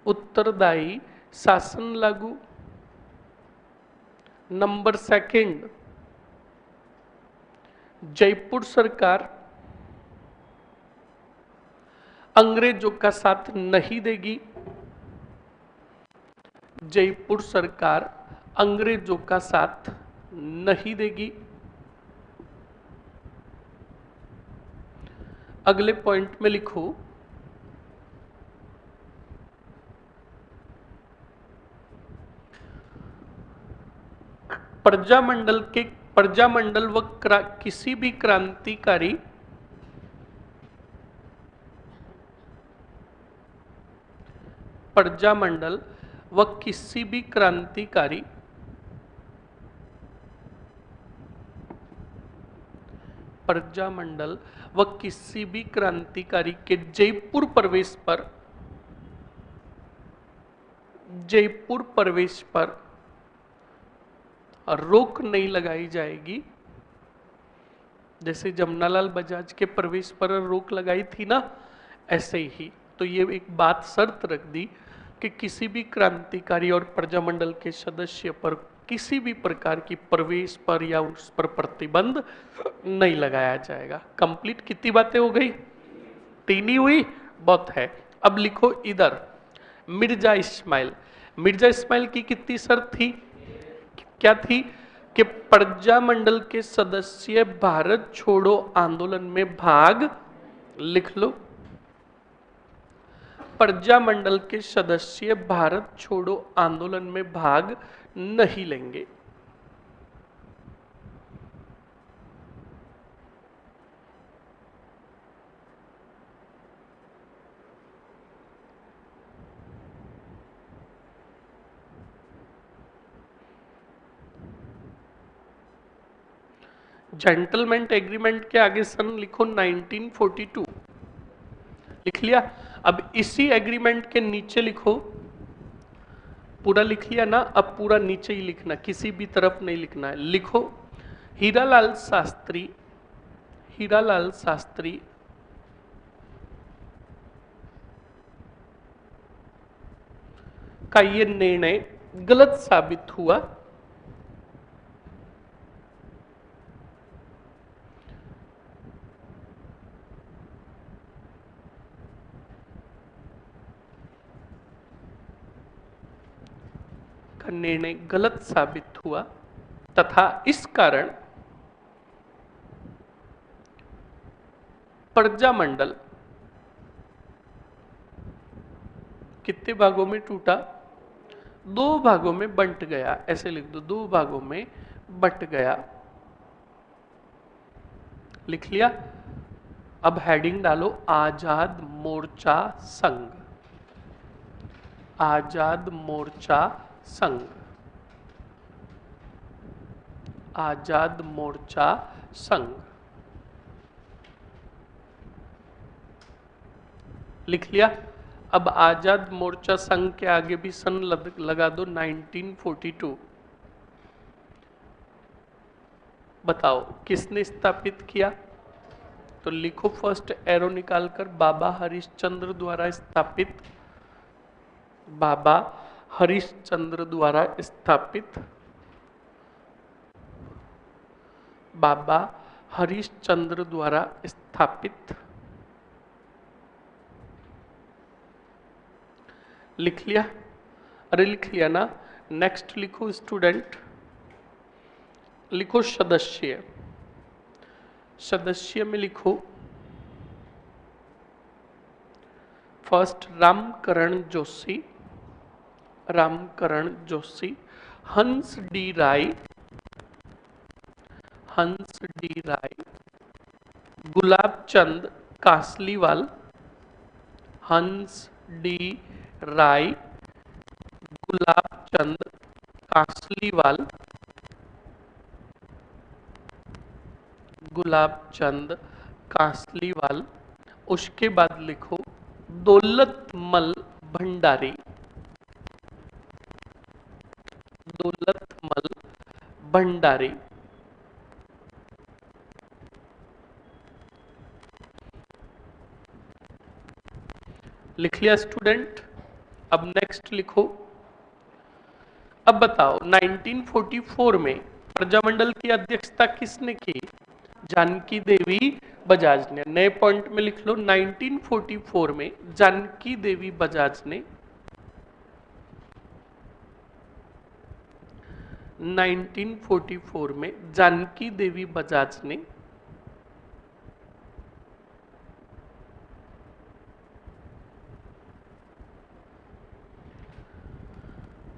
उत्तरदायी शासन लागू। नंबर सेकंड, जयपुर सरकार अंग्रेजों का साथ नहीं देगी। जयपुर सरकार अंग्रेजों का साथ नहीं देगी। अगले पॉइंट में लिखो, प्रजामंडल व किसी भी क्रांतिकारी प्रजामंडल व किसी भी क्रांतिकारी प्रजामंडल व किसी भी क्रांतिकारी के जयपुर प्रवेश पर रोक नहीं लगाई जाएगी। जैसे जमनालाल बजाज के प्रवेश पर रोक लगाई थी ना, ऐसे ही। तो ये एक बात शर्त रख दी कि किसी भी क्रांतिकारी और प्रजामंडल के सदस्य पर किसी भी प्रकार की प्रवेश पर या उस पर प्रतिबंध नहीं लगाया जाएगा। कंप्लीट कितनी बातें हो गई? 3 ही हुई, बहुत है। अब लिखो इधर मिर्जा इस्माइल। मिर्जा इस्माइल की कितनी शर्त थी? क्या थी? कि प्रजामंडल के सदस्य भारत छोड़ो आंदोलन में भाग, लिख लो, प्रजामंडल के सदस्य भारत छोड़ो आंदोलन में भाग नहीं लेंगे। जेंटलमेंट एग्रीमेंट के आगे सन लिखो 1942। लिख लिया? अब इसी एग्रीमेंट के नीचे लिखो, पूरा लिख लिया ना? अब पूरा नीचे ही लिखना, किसी भी तरफ नहीं लिखना है। लिखो हीरालाल शास्त्री, हीरालाल शास्त्री का ये निर्णय गलत साबित हुआ। का निर्णय गलत साबित हुआ तथा इस कारण प्रजामंडल कितने भागों में टूटा? 2 भागों में बंट गया, ऐसे लिख दो, 2 भागों में बंट गया। लिख लिया? अब हेडिंग डालो आजाद मोर्चा संघ। आजाद मोर्चा संघ। आजाद मोर्चा संघ लिख लिया? अब आजाद मोर्चा संघ के आगे भी सन लगा दो 1942। बताओ किसने स्थापित किया? तो लिखो फर्स्ट एरो निकालकर, बाबा हरिश्चंद्र द्वारा स्थापित। बाबा हरिश्चंद्र द्वारा स्थापित। बाबा हरिश्चंद्र द्वारा स्थापित। लिख लिया? अरे लिख लिया ना? नेक्स्ट लिखो स्टूडेंट, लिखो सदस्य। सदस्य में लिखो फर्स्ट रामकरण जोशी। रामकरण जोशी। हंस डी राय। हंस डी राय। गुलाब चंद कासलीवाल। हंस डी राय, गुलाब चंद कासलीवाल। गुलाब चंद कासलीवाल। उसके बाद लिखो दौलतमल भंडारी। दौलतमल भंडारी। लिख लिया स्टूडेंट? अब नेक्स्ट लिखो। अब बताओ 1944 में प्रजामंडल की अध्यक्षता किसने की? जानकी देवी बजाज ने। नए पॉइंट में लिख लो 1944 में जानकी देवी बजाज ने 1944 में जानकी देवी बजाज ने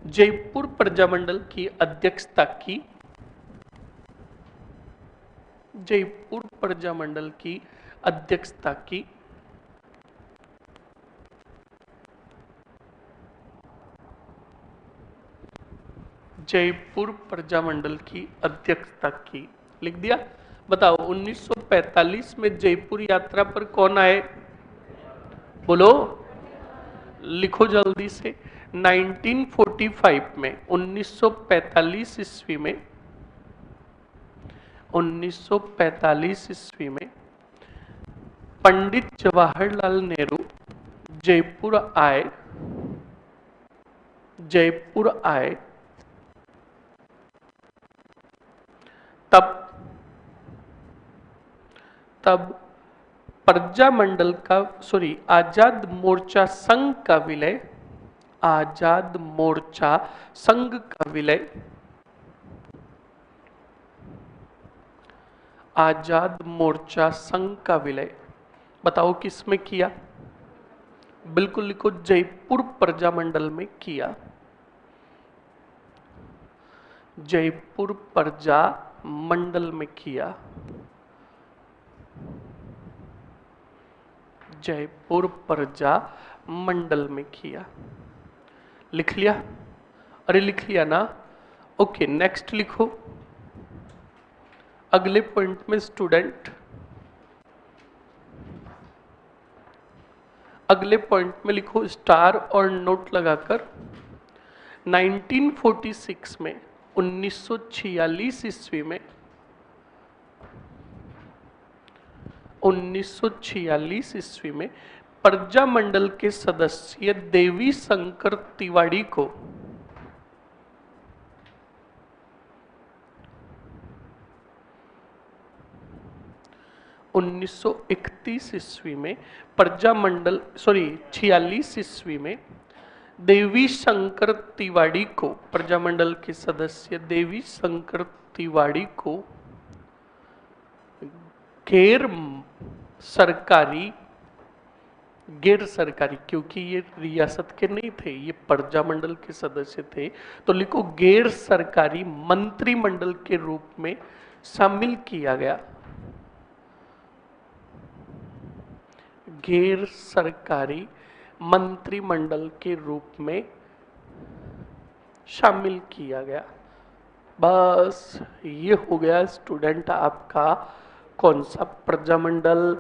जयपुर प्रजामंडल की अध्यक्षता की। जयपुर प्रजामंडल की अध्यक्षता की। जयपुर प्रजामंडल की अध्यक्षता की। लिख दिया? बताओ 1945 में जयपुर यात्रा पर कौन आए? बोलो, लिखो जल्दी से। 1945 में 1945 ईस्वी में 1945 ईस्वी में पंडित जवाहरलाल नेहरू जयपुर आए। जयपुर आए तब तब प्रजामंडल का आजाद मोर्चा संघ का विलय। आजाद मोर्चा संघ का विलय। आजाद मोर्चा संघ का विलय बताओ किसमें किया? बिल्कुल लिखो जयपुर प्रजामंडल में किया। जयपुर प्रजा मंडल में किया। जयपुर प्रजा मंडल में किया। लिख लिया? अरे लिख लिया ना? ओके नेक्स्ट लिखो अगले पॉइंट में स्टूडेंट। अगले पॉइंट में लिखो स्टार और नोट लगाकर 1946 में 1946 ईस्वी में 1946 ईस्वी में प्रजामंडल के सदस्य देवी शंकर तिवारी को 1931 ईस्वी में प्रजामंडल 46 ईस्वी में देवी शंकर तिवारी को प्रजामंडल के सदस्य देवी शंकर तिवारी को गैर सरकारी गैर सरकारी, क्योंकि ये रियासत के नहीं थे, ये प्रजामंडल के सदस्य थे, तो लिखो गैर सरकारी मंत्रिमंडल के रूप में शामिल किया गया। गैर सरकारी मंत्रिमंडल के रूप में शामिल किया गया। बस ये हो गया स्टूडेंट आपका कौन सा प्रजामंडल।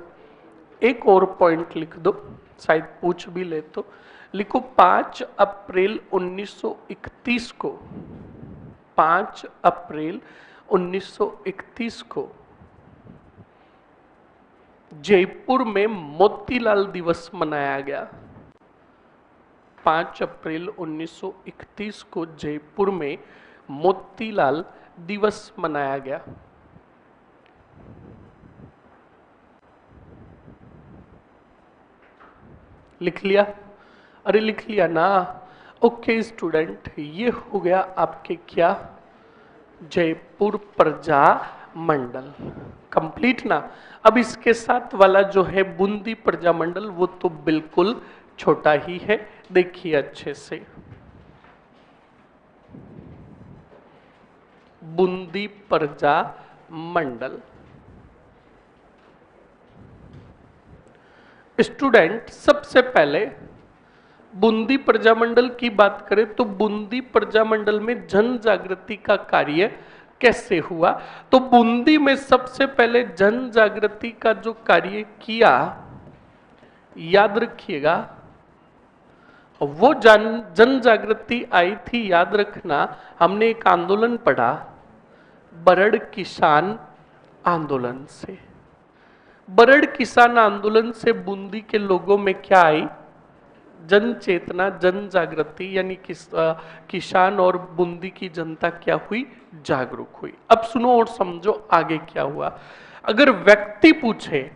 एक और पॉइंट लिख दो, शायद पूछ भी ले तो लिखो 5 अप्रैल 1931 को, 5 अप्रैल 1931 को जयपुर में मोतीलाल दिवस मनाया गया। 5 अप्रैल 1931 को जयपुर में मोतीलाल दिवस मनाया गया। लिख लिया? अरे लिख लिया ना। ओके स्टूडेंट, ये हो गया आपके क्या, जयपुर प्रजा मंडल कंप्लीट ना। अब इसके साथ वाला जो है बूंदी प्रजा मंडल, वो तो बिल्कुल छोटा ही है, देखिए अच्छे से। बूंदी प्रजा मंडल स्टूडेंट, सबसे पहले बूंदी प्रजामंडल की बात करें तो बूंदी प्रजामंडल में जन जागृति का कार्य कैसे हुआ। तो बूंदी में सबसे पहले जन जागृति का जो कार्य किया, याद रखिएगा, वो जन जागृति आई थी, याद रखना, हमने एक आंदोलन पढ़ा, बरड़ किसान आंदोलन से। बरड़ किसान आंदोलन से बूंदी के लोगों में क्या आई, जन चेतना, जन जागृति, यानी किसान और बूंदी की जनता क्या हुई, जागरूक हुई। अब सुनो और समझो आगे क्या हुआ। अगर व्यक्ति पूछे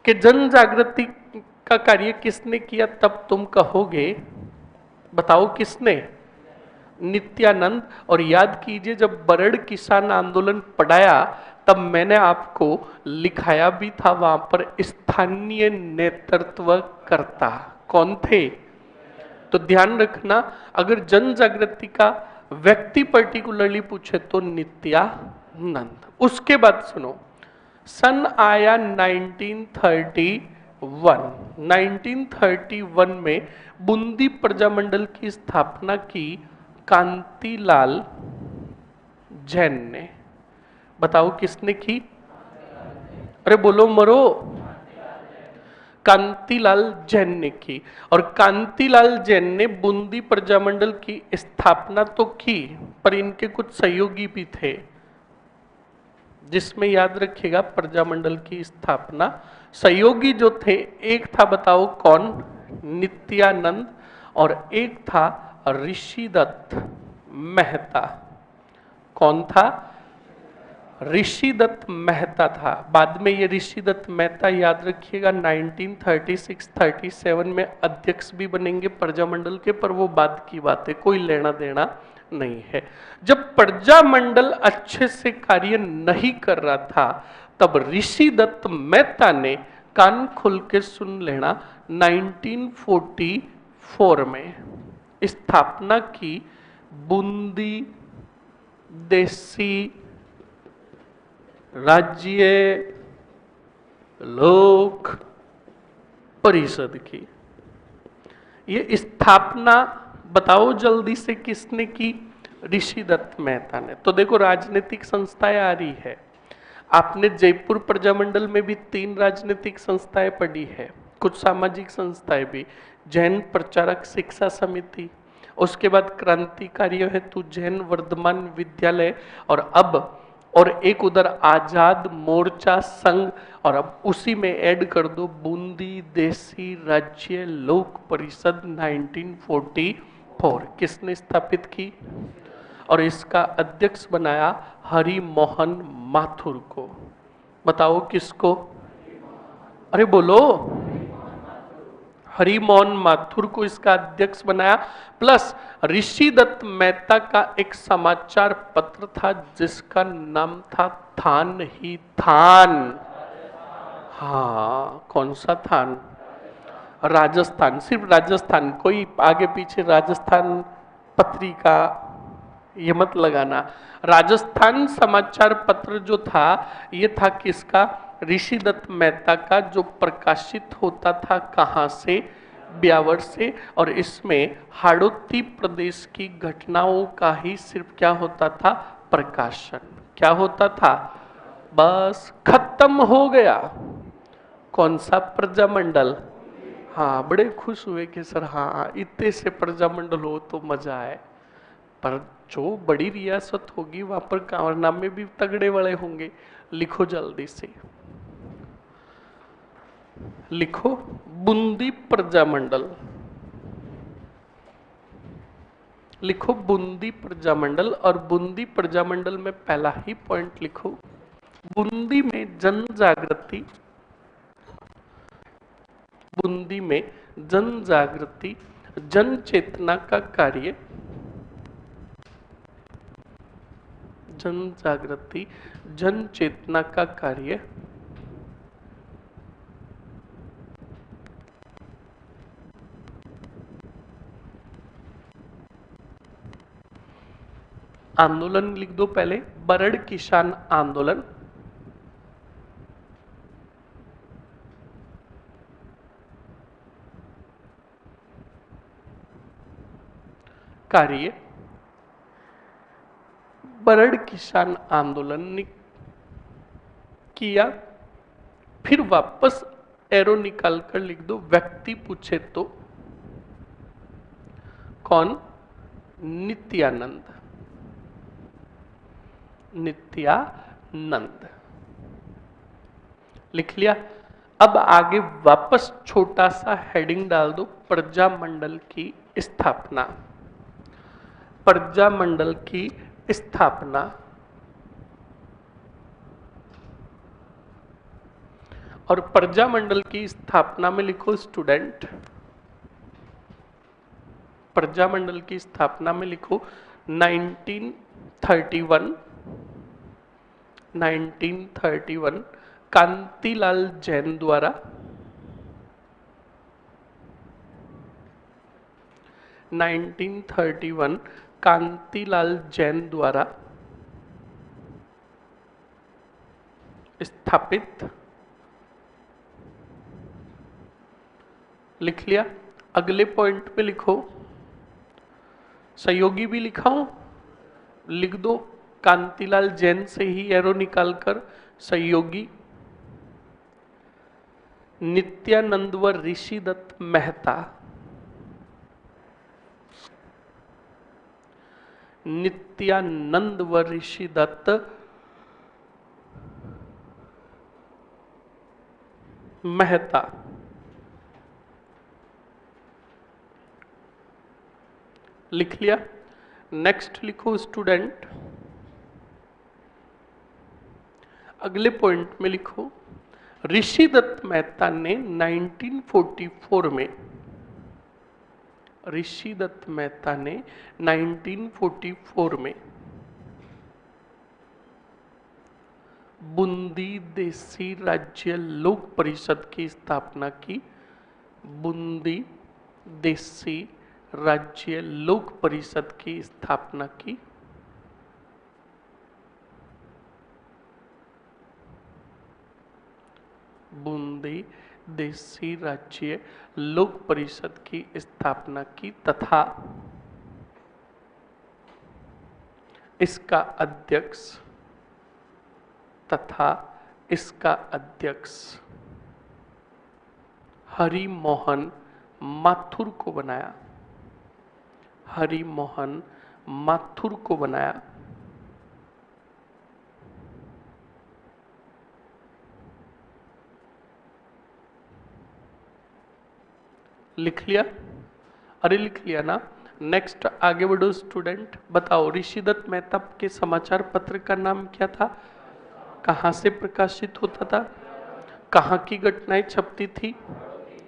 कि जन जागृति का कार्य किसने किया, तब तुम कहोगे, बताओ किसने, नित्यानंद। और याद कीजिए जब बरड़ किसान आंदोलन पढ़ाया तब मैंने आपको लिखाया भी था, वहां पर स्थानीय नेतृत्व करता कौन थे। तो ध्यान रखना, अगर जन जागृति का व्यक्ति पर्टिकुलरली पूछे तो नित्यानंद। उसके बाद सुनो, सन आया 1931। 1931 में बूंदी प्रजामंडल की स्थापना की कांतिलाल जैन ने। बताओ किसने की, अरे बोलो मरो, कांतिलाल जैन ने की। और कांतिलाल जैन ने बूंदी प्रजामंडल की स्थापना तो की, पर इनके कुछ सहयोगी भी थे, जिसमें याद रखिएगा प्रजामंडल की स्थापना सहयोगी जो थे, एक था बताओ कौन, नित्यानंद, और एक था ऋषिदत्त मेहता। कौन था, ऋषिदत्त मेहता था। बाद में ये ऋषिदत्त मेहता याद रखिएगा 1936-37 में अध्यक्ष भी बनेंगे प्रजामंडल के, पर वो बाद की बात है, कोई लेना देना नहीं है। जब प्रजामंडल अच्छे से कार्य नहीं कर रहा था तब ऋषिदत्त मेहता ने कान खोल के सुन लेना 1944 में स्थापना की बूंदी देसी राज्य लोक परिषद की। ये स्थापना बताओ जल्दी से किसने की, ऋषिदत्त मेहता ने। तो देखो राजनीतिक संस्थाएं आ रही है, आपने जयपुर प्रजामंडल में भी 3 राजनीतिक संस्थाएं पढ़ी है, कुछ सामाजिक संस्थाएं भी, जैन प्रचारक शिक्षा समिति, उसके बाद क्रांतिकारियों हेतु जैन वर्धमान विद्यालय, और एक उधर आजाद मोर्चा संघ, और अब उसी में ऐड कर दो बूंदी देसी राज्य लोक परिषद 1944। किसने स्थापित की, और इसका अध्यक्ष बनाया हरि मोहन माथुर को। बताओ किसको, अरे बोलो, हरि मोहन माथुर को इसका अध्यक्ष बनाया। प्लस ऋषिदत्त मेहता का एक समाचार पत्र था जिसका नाम था थान ही थान। हाँ, कौन सा थान, राजस्थान, सिर्फ राजस्थान, कोई आगे पीछे राजस्थान पत्रिका ये मत लगाना। राजस्थान समाचार पत्र जो था ये था किसका? ऋषिदत्त मेहता का, जो प्रकाशित होता था कहाँ से? ब्यावर से। और इसमें हाड़ौती प्रदेश की घटनाओं का ही सिर्फ क्या होता था? प्रकाशन। क्या होता था? बस खत्म हो गया। कौन सा? प्रजामंडल। हाँ, बड़े खुश हुए कि सर हाँ इतने से प्रजामंडल हो तो मजा आए। पर जो बड़ी रियासत होगी वहां पर कारनामे भी तगड़े वाले होंगे। लिखो जल्दी से, लिखो बूंदी प्रजामंडल। लिखो बूंदी प्रजामंडल, और बूंदी प्रजामंडल में पहला ही पॉइंट लिखो, बूंदी में जन जागृति, बूंदी में जन जागृति, जन चेतना का कार्य, जन जागृति जन चेतना का कार्य आंदोलन लिख दो पहले, बरड़ किसान आंदोलन, कार्य, बरड़ किसान आंदोलन किया। फिर वापस एरो निकालकर लिख दो, व्यक्ति पूछे तो कौन? नित्यानंद, नित्यानंद। लिख लिया। अब आगे वापस छोटा सा हेडिंग डाल दो, प्रजामंडल की स्थापना, प्रजामंडल की स्थापना। और प्रजामंडल की स्थापना में लिखो स्टूडेंट, प्रजामंडल की स्थापना में लिखो 1931, 1931 कांतिलाल जैन द्वारा, 1931 कांतिलाल जैन द्वारा स्थापित। लिख लिया। अगले पॉइंट पे लिखो, सहयोगी भी लिखा हूं, लिख दो कांतिलाल जैन से ही एरो निकालकर, सहयोगी नित्यानंद व ऋषिदत्त मेहता, नित्यानंद व ऋषिदत्त मेहता। लिख लिया। नेक्स्ट लिखो स्टूडेंट, अगले पॉइंट में लिखो, ऋषिदत्त मेहता ने 1944 में, ऋषिदत्त मेहता ने 1944 में बूंदी देसी राज्य लोक परिषद की स्थापना की, बूंदी देसी राज्य लोक परिषद की स्थापना की। बूंदी देसी राज्य लोक परिषद की स्थापना की तथा इसका अध्यक्ष, तथा इसका अध्यक्ष हरि मोहन माथुर को बनाया, हरि मोहन माथुर को बनाया। लिख लिया? अरे लिख लिया ना। नेक्स्ट आगे बढ़ो स्टूडेंट, बताओ ऋषिदत्त मेहता के समाचार पत्र का नाम क्या था? कहां से प्रकाशित होता था? कहां की घटनाएं छपती थी?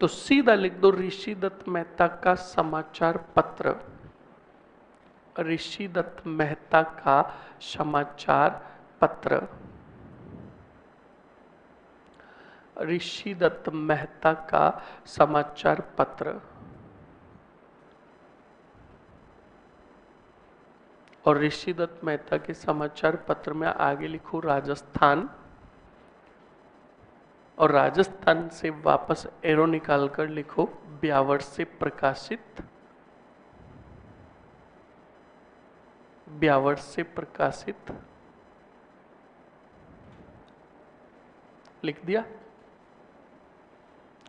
तो सीधा लिख दो ऋषिदत्त मेहता का समाचार पत्र, ऋषिदत्त मेहता का समाचार पत्र। ऋषिदत्त मेहता का समाचार पत्र, और ऋषिदत्त मेहता के समाचार पत्र में आगे लिखो राजस्थान, और राजस्थान से वापस एरो निकालकर लिखो ब्यावर से प्रकाशित, ब्यावर से प्रकाशित। लिख दिया?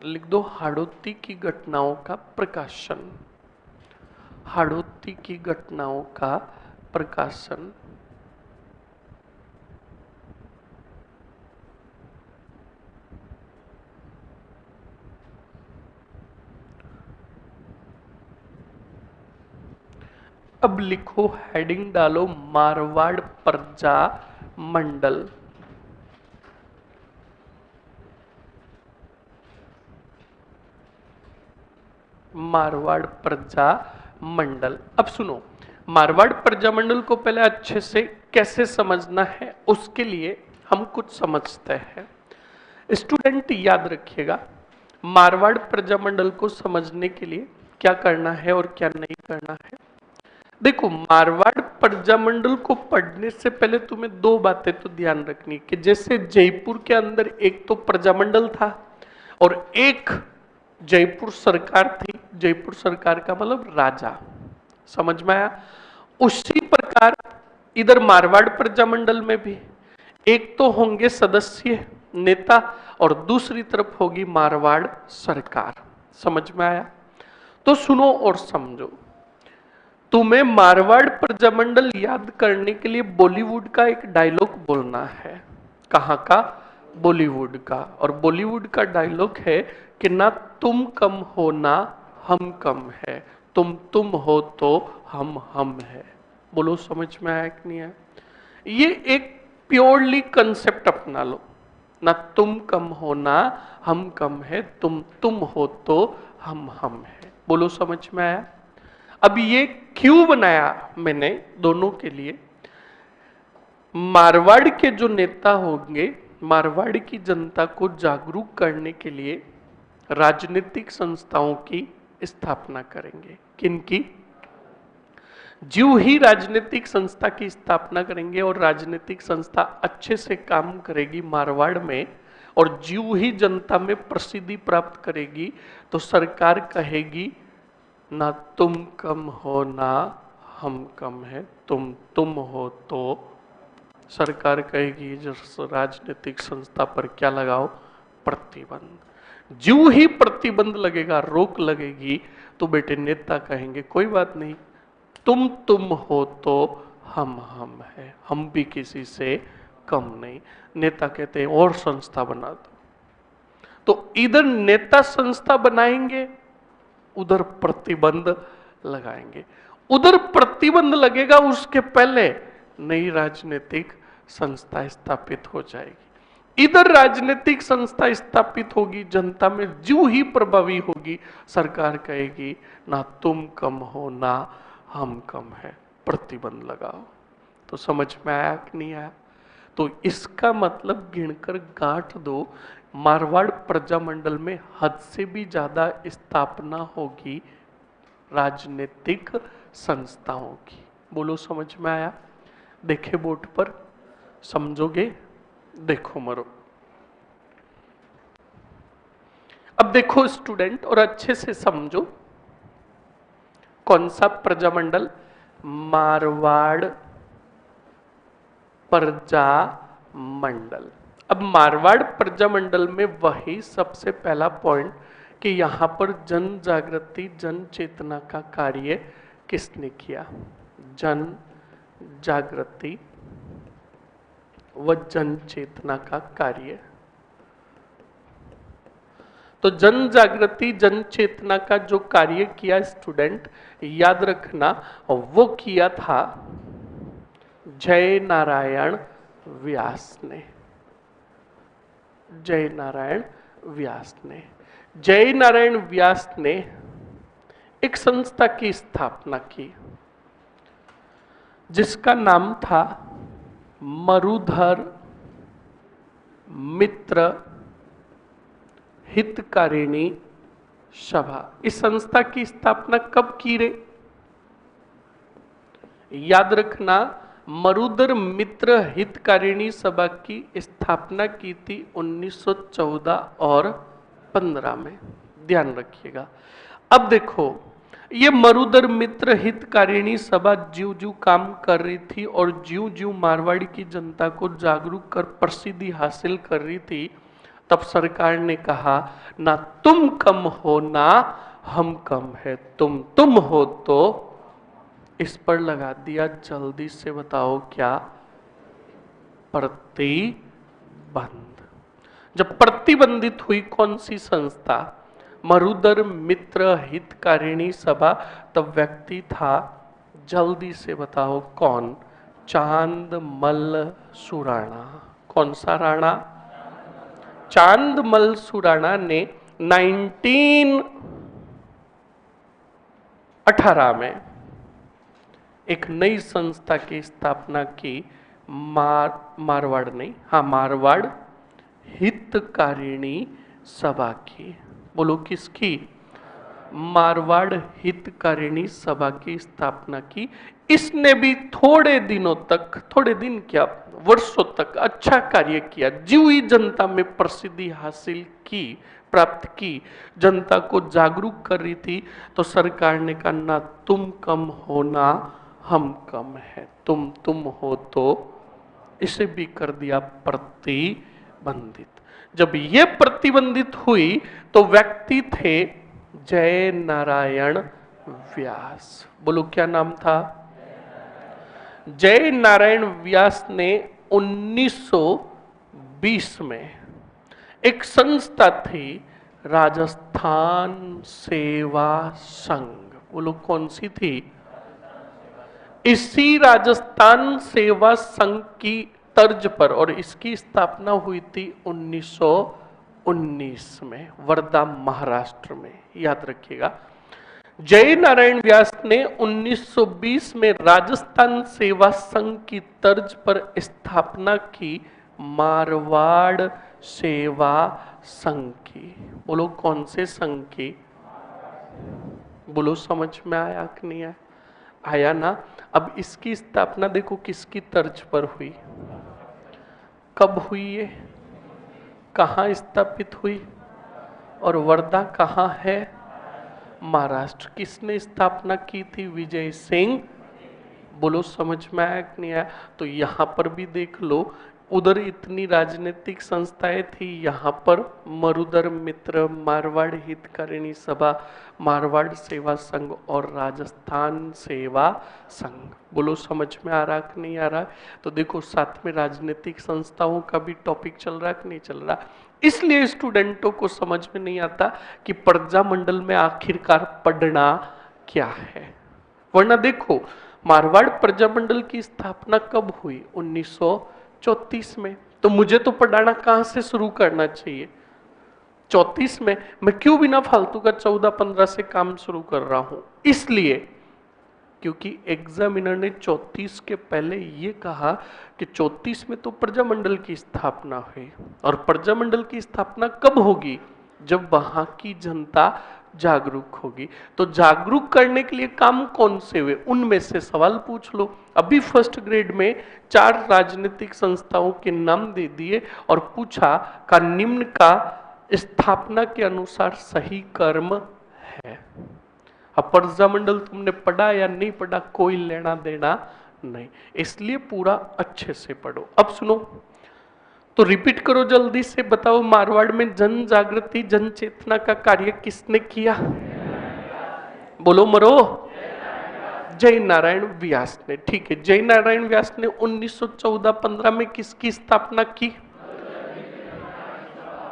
लिख दो हाड़ौती की घटनाओं का प्रकाशन, हाड़ौती की घटनाओं का प्रकाशन। अब लिखो, हेडिंग डालो मारवाड़ प्रजा मंडल। मारवाड़ प्रजा मंडल। अब सुनो, मारवाड़ प्रजा मंडल को पहले अच्छे से कैसे समझना है उसके लिए हम कुछ समझते हैं। स्टूडेंट याद रखिएगा, मारवाड़ प्रजा मंडल को समझने के लिए क्या करना है और क्या नहीं करना है। देखो, मारवाड़ प्रजा मंडल को पढ़ने से पहले तुम्हें दो बातें तो ध्यान रखनी कि जैसे जयपुर के अंदर एक तो प्रजामंडल था और एक जयपुर सरकार थी। जयपुर सरकार का मतलब राजा, समझ में आया? उसी प्रकार इधर मारवाड़ प्रजामंडल में भी एक तो होंगे सदस्य नेता और दूसरी तरफ होगी मारवाड़ सरकार। समझ में आया? तो सुनो और समझो। तुम्हें मारवाड़ प्रजामंडल याद करने के लिए बॉलीवुड का एक डायलॉग बोलना है। कहाँ का? बॉलीवुड का। और बॉलीवुड का डायलॉग है कि ना तुम कम हो ना हम कम है, तुम हो तो हम है। बोलो समझ में आया कि नहीं आया? ये एक प्योरली कंसेप्ट अपना लो। ना तुम कम हो ना हम कम है, तुम हो तो हम है। बोलो समझ में आया? अब ये क्यों बनाया मैंने दोनों के लिए? मारवाड़ के जो नेता होंगे मारवाड़ की जनता को जागरूक करने के लिए राजनीतिक संस्थाओं की स्थापना करेंगे। किनकी? ज्यों ही राजनीतिक संस्था की स्थापना करेंगे और राजनीतिक संस्था अच्छे से काम करेगी मारवाड़ में, और ज्यों ही जनता में प्रसिद्धि प्राप्त करेगी, तो सरकार कहेगी ना तुम कम हो ना हम कम है, तुम हो तो सरकार कहेगी जिस राजनीतिक संस्था पर क्या लगाओ? प्रतिबंध। ज्यों ही प्रतिबंध लगेगा, रोक लगेगी, तो बेटे नेता कहेंगे कोई बात नहीं, तुम हो तो हम है, हम भी किसी से कम नहीं। नेता कहते हैं और संस्था बना दो। तो इधर नेता संस्था बनाएंगे, उधर प्रतिबंध लगाएंगे। उधर प्रतिबंध लगेगा, उसके पहले नई राजनीतिक संस्था स्थापित हो जाएगी। इधर राजनीतिक संस्था स्थापित होगी, जनता में ज्यों ही प्रभावी होगी, सरकार कहेगी ना तुम कम हो ना हम कम है, प्रतिबंध लगाओ। तो समझ में आया कि नहीं आया? तो इसका मतलब गिनकर गांठ दो, मारवाड़ प्रजामंडल में हद से भी ज्यादा स्थापना होगी राजनीतिक संस्थाओं की। बोलो समझ में आया? देखे बोर्ड पर, समझोगे? देखो मरो। अब देखो स्टूडेंट और अच्छे से समझो, कौन सा प्रजामंडल? मारवाड़ प्रजा मंडल। अब मारवाड़ प्रजामंडल में वही सबसे पहला पॉइंट कि यहां पर जन जागृति जन चेतना का कार्य किसने किया? जन जागृति व जन चेतना का कार्य। तो जन जागृति जन चेतना का जो कार्य किया स्टूडेंट, याद रखना, वो किया था जय नारायण व्यास ने। जय नारायण व्यास ने। जय नारायण व्यास ने एक संस्था की स्थापना की जिसका नाम था मरुधर मित्र हितकारिणी सभा। इस संस्था की स्थापना कब की रे? याद रखना, मरुधर मित्र हितकारिणी सभा की स्थापना की थी 1914 और 15 में। ध्यान रखिएगा। अब देखो, ये मरुधर मित्र हितकारिणी सभा ज्यों ज्यों काम कर रही थी और ज्यों ज्यों मारवाड़ी की जनता को जागरूक कर प्रसिद्धि हासिल कर रही थी, तब सरकार ने कहा ना तुम कम हो ना हम कम है, तुम हो तो इस पर लगा दिया, जल्दी से बताओ क्या? प्रतिबंध। जब प्रतिबंधित हुई कौन सी संस्था? मरुधर मित्र हितकारिणी सभा। तब व्यक्ति था, जल्दी से बताओ कौन? चांदमल सुराणा। कौन सा राणा? चांदमल सुराणा ने 1918 में एक नई संस्था की स्थापना की। मारवाड़ नहीं, हाँ, मारवाड़ हितकारिणी सभा की। बोलो किसकी? मारवाड़ हितकारिणी सभा की स्थापना की। इसने भी थोड़े दिनों तक, थोड़े दिन क्या, वर्षों तक अच्छा कार्य किया। ज्यों ही जनता में प्रसिद्धि हासिल की, प्राप्त की, जनता को जागरूक कर रही थी, तो सरकार ने कहा ना तुम कम हो ना हम कम है, तुम हो तो इसे भी कर दिया प्रतिबंधित। जब ये प्रतिबंधित हुई तो व्यक्ति थे जय नारायण व्यास। बोलो क्या नाम था? जय नारायण व्यास ने 1920 में एक संस्था थी, राजस्थान सेवा संघ। बोलो कौन सी थी? इसी राजस्थान सेवा संघ की तर्ज पर, और इसकी स्थापना हुई थी 1919 में वर्धा महाराष्ट्र में। याद रखिएगा, जय नारायण व्यास ने 1920 में राजस्थान सेवा संघ की तर्ज पर स्थापना की मारवाड़ सेवा संघ की। बोलो कौन से संघ की? बोलो समझ में आया कि नहीं आया? आया ना? अब इसकी स्थापना देखो किसकी तर्ज पर हुई, कब हुई, ये कहाँ स्थापित हुई, और वर्धा कहाँ है? महाराष्ट्र। किसने स्थापना की थी? विजय सिंह। बोलो समझ में आया कि नहीं आया? तो यहां पर भी देख लो, उधर इतनी राजनीतिक संस्थाएं थी, यहाँ पर मरुधर मित्र, मारवाड़ हितकारिणी सभा, मारवाड़ सेवा संघ और राजस्थान सेवा संघ। बोलो समझ में आ रहा कि नहीं आ रहा? तो देखो साथ में राजनीतिक संस्थाओं का भी टॉपिक चल रहा कि नहीं चल रहा। इसलिए स्टूडेंटों को समझ में नहीं आता कि प्रजामंडल में आखिरकार पढ़ना क्या है। वरना देखो, मारवाड़ प्रजामंडल की स्थापना कब हुई? 1934 में। तो मुझे तो पढ़ाना कहां से शुरू करना चाहिए? 34 में। मैं क्यों बिना फालतू का 14-15 से काम शुरू कर रहा हूं? इसलिए क्योंकि एग्जामिनर ने 34 के पहले ये कहा कि 34 में तो प्रजामंडल की स्थापना हुई, और प्रजामंडल की स्थापना कब होगी? जब वहां की जनता जागरूक होगी। तो जागरूक करने के लिए काम कौन से हुए, उनमें से सवाल पूछ लो। अभी फर्स्ट ग्रेड में 4 राजनीतिक संस्थाओं के नाम दे दिए और पूछा का निम्न का स्थापना के अनुसार सही कर्म है। अब प्रजामंडल तुमने पढ़ा या नहीं पढ़ा, कोई लेना देना नहीं, इसलिए पूरा अच्छे से पढ़ो। अब सुनो, तो रिपीट करो जल्दी से, बताओ मारवाड़ में जन जागृति, जन चेतना का कार्य किसने किया? बोलो मरो। जय नारायण व्यास ने। ठीक है, जय नारायण व्यास ने 1914-15 में किसकी स्थापना की?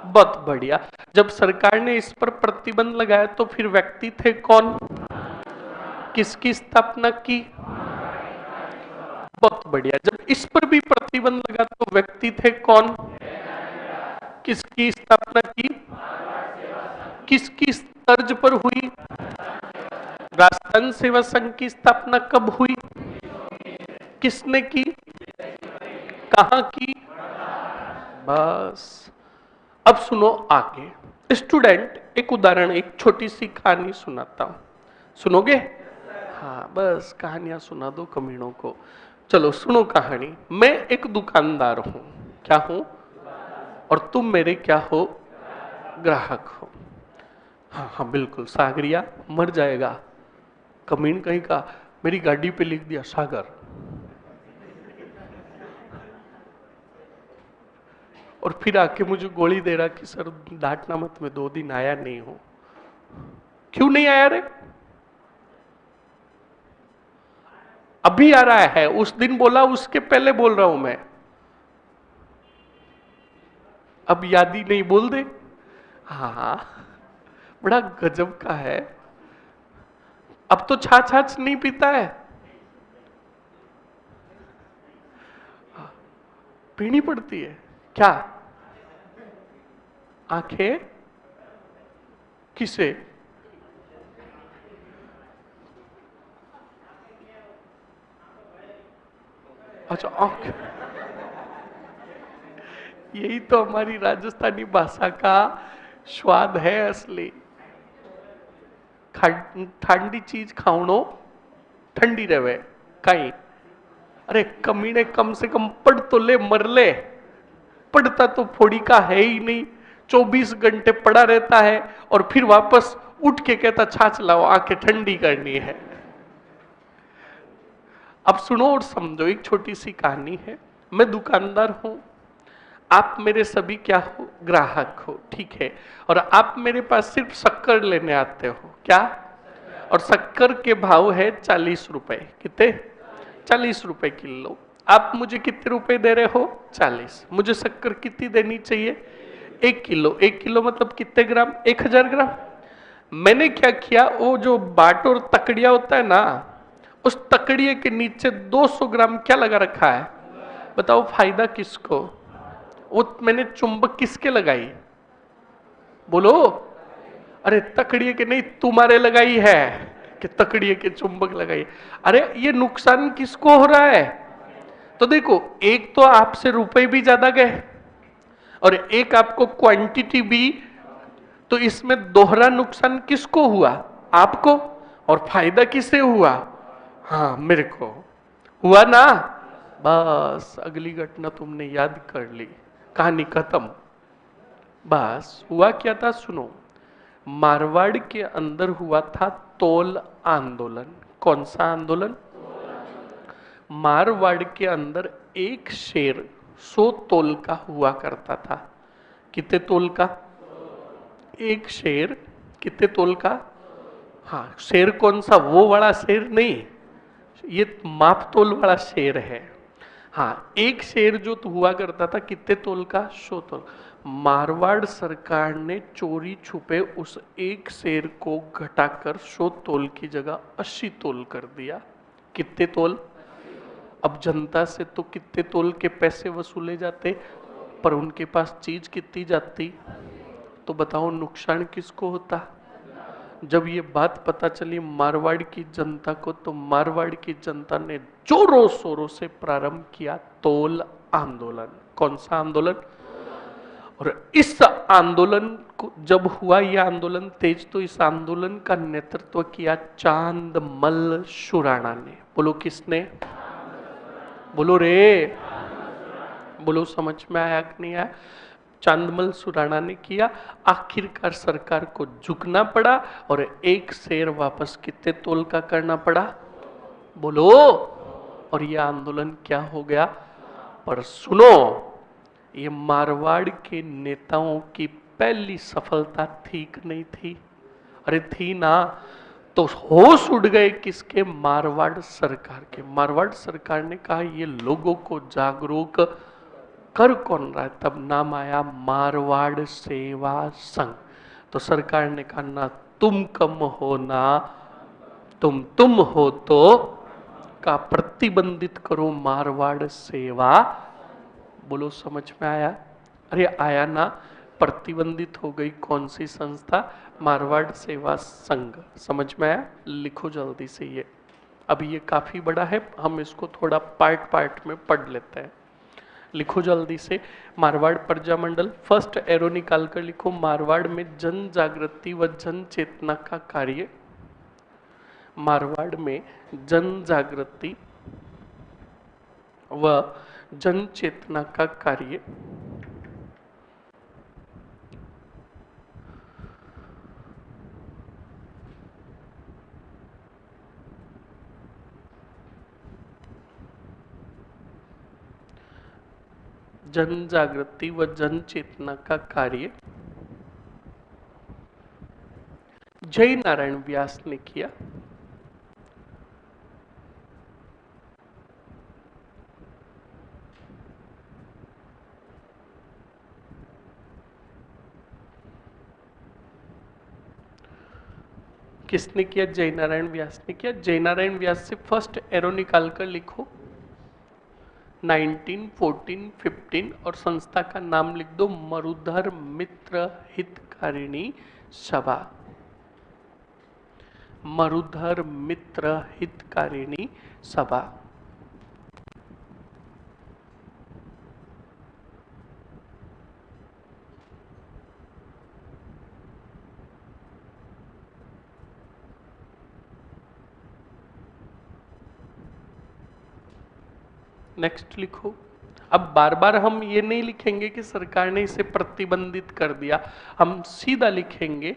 बहुत बढ़िया। जब सरकार ने इस पर प्रतिबंध लगाया तो फिर व्यक्ति थे कौन? किसकी स्थापना की? बहुत बढ़िया। जब इस पर भी प्रतिबंध लगा तो व्यक्ति थे कौन? किसकी स्थापना की? किसकी तर्ज पर हुई? राजस्थान सेवा संघ की स्थापना कब हुई? किसने की? कहां की? बस। अब सुनो आगे, स्टूडेंट, एक उदाहरण, एक छोटी सी कहानी सुनाता हूं, सुनोगे? हाँ, बस कहानियां सुना दो कमीनों को। चलो सुनो कहानी। मैं एक दुकानदार हूं। क्या हूं? और तुम मेरे क्या हो? ग्राहक हो। हाँ हाँ बिल्कुल, सागरिया मर जाएगा। कमीन कहीं का, मेरी गाड़ी पे लिख दिया सागर। और फिर आके मुझे गोली दे रहा कि सर डांटना मत, मैं 2 दिन आया नहीं हूं। क्यों नहीं आया रे? अभी आ रहा है, उस दिन बोला, उसके पहले बोल रहा हूं मैं। अब याद ही नहीं, बोल दे। हाँ, बड़ा गजब का है। अब तो छाछ छाछ नहीं पीता है। पीनी पड़ती है क्या? आंखें किसे? अच्छा आंख। यही तो हमारी राजस्थानी भाषा का स्वाद है असली। ठंडी चीज खावनो, ठंडी रहे कहीं। अरे कमीने, कम से कम पढ़ तो ले, मर ले। पढ़ता तो फोड़ी का है ही नहीं। 24 घंटे पड़ा रहता है और फिर वापस उठ के कहता छाछ लाओ, आंखें ठंडी करनी है। अब सुनो और समझो, एक छोटी सी कहानी है। मैं दुकानदार हूं, आप मेरे सभी क्या हो? ग्राहक हो, ठीक है। और आप मेरे पास सिर्फ शक्कर लेने आते हो, क्या? और शक्कर के भाव है 40 रुपए। कितने? 40 रुपए किलो। आप मुझे कितने रुपए दे रहे हो? 40। मुझे शक्कर कितनी देनी चाहिए? 1 किलो। 1 किलो मतलब कितने ग्राम? 1000 ग्राम। मैंने क्या किया, वो जो बाट और तकड़िया होता है ना, उस तकड़िए के नीचे 200 ग्राम क्या लगा रखा है? बताओ फायदा किसको? वो मैंने चुंबक किसके लगाई? बोलो। अरे तकड़िए के नहीं, तुम्हारे लगाई है कि तकड़िए के चुंबक लगाई। अरे ये नुकसान किसको हो रहा है? तो देखो, एक तो आपसे रुपए भी ज्यादा गए और एक आपको क्वांटिटी भी। तो इसमें दोहरा नुकसान किसको हुआ? आपको। और फायदा किसे हुआ? हाँ मेरे को हुआ ना। बस अगली घटना तुमने याद कर ली, कहानी खत्म। बस हुआ क्या था, सुनो। मारवाड़ के अंदर हुआ था तोल आंदोलन। कौन सा आंदोलन? मारवाड़ के अंदर एक शेर 100 तोल का हुआ करता था। कितने तोल का? एक शेर कितने तोल का? हाँ, शेर कौन सा? वो वाला शेर नहीं, ये माप तोल वाला शेर है। हाँ, एक शेर जो तो हुआ करता था कितने तोल का? 100 तोल। मारवाड़ सरकार ने चोरी छुपे उस एक शेर को घटाकर 100 तोल की जगह 80 तोल कर दिया। कितने तोल? अब जनता से तो कितने तोल के पैसे वसूले जाते, पर उनके पास चीज कितनी जाती? तो बताओ नुकसान किसको होता? जब ये बात पता चली मारवाड़ की जनता को, तो मारवाड़ की जनता ने जोरों शोरों से प्रारंभ किया तोल आंदोलन। कौन सा आंदोलन? और इस आंदोलन को जब हुआ, यह आंदोलन तेज, तो इस आंदोलन का नेतृत्व किया चांदमल सुराणा ने। बोलो किसने? बोलो रे, बोलो समझ में आया कि नहीं आया? चांदमल सुराणा ने किया। आखिरकार सरकार को झुकना पड़ा और एक शेर वापस कितने तोल का करना पड़ा? बोलो। और यह आंदोलन क्या हो गया? पर सुनो, ये मारवाड़ के नेताओं की पहली सफलता थी कि नहीं थी? अरे थी ना। तो होश उड़ गए किसके? मारवाड़ सरकार के। मारवाड़ सरकार ने कहा ये लोगों को जागरूक कर कौन रहा है? तब नाम आया मारवाड़ सेवा संघ। तो सरकार ने कहा ना तुम कम हो ना तुम हो, तो का प्रतिबंधित करो मारवाड़ सेवा। बोलो समझ में आया? अरे आया ना। प्रतिबंधित हो गई कौन सी संस्था? मारवाड़ सेवा संघ। समझ में आया? लिखो जल्दी से ये। अब ये काफी बड़ा है, हम इसको थोड़ा पार्ट पार्ट में पढ़ लेते हैं। लिखो जल्दी से। मारवाड़ प्रजामंडल, फर्स्ट एरो निकाल कर लिखो। मारवाड़ में जन जागृति व जन चेतना का कार्य, मारवाड़ में जन जागृति व जन चेतना का कार्य जन जागृति व जन चेतना का कार्य जय नारायण व्यास ने किया। किसने किया? जय नारायण व्यास ने किया। जय नारायण व्यास से फर्स्ट एरो निकाल कर लिखो। 19, 14, 15 और संस्था का नाम लिख दो, मरुधर मित्र हितकारिणी सभा। मरुधर मित्र हितकारिणी सभा। नेक्स्ट लिखो। अब बार बार हम ये नहीं लिखेंगे कि सरकार ने इसे प्रतिबंधित कर दिया, हम सीधा लिखेंगे।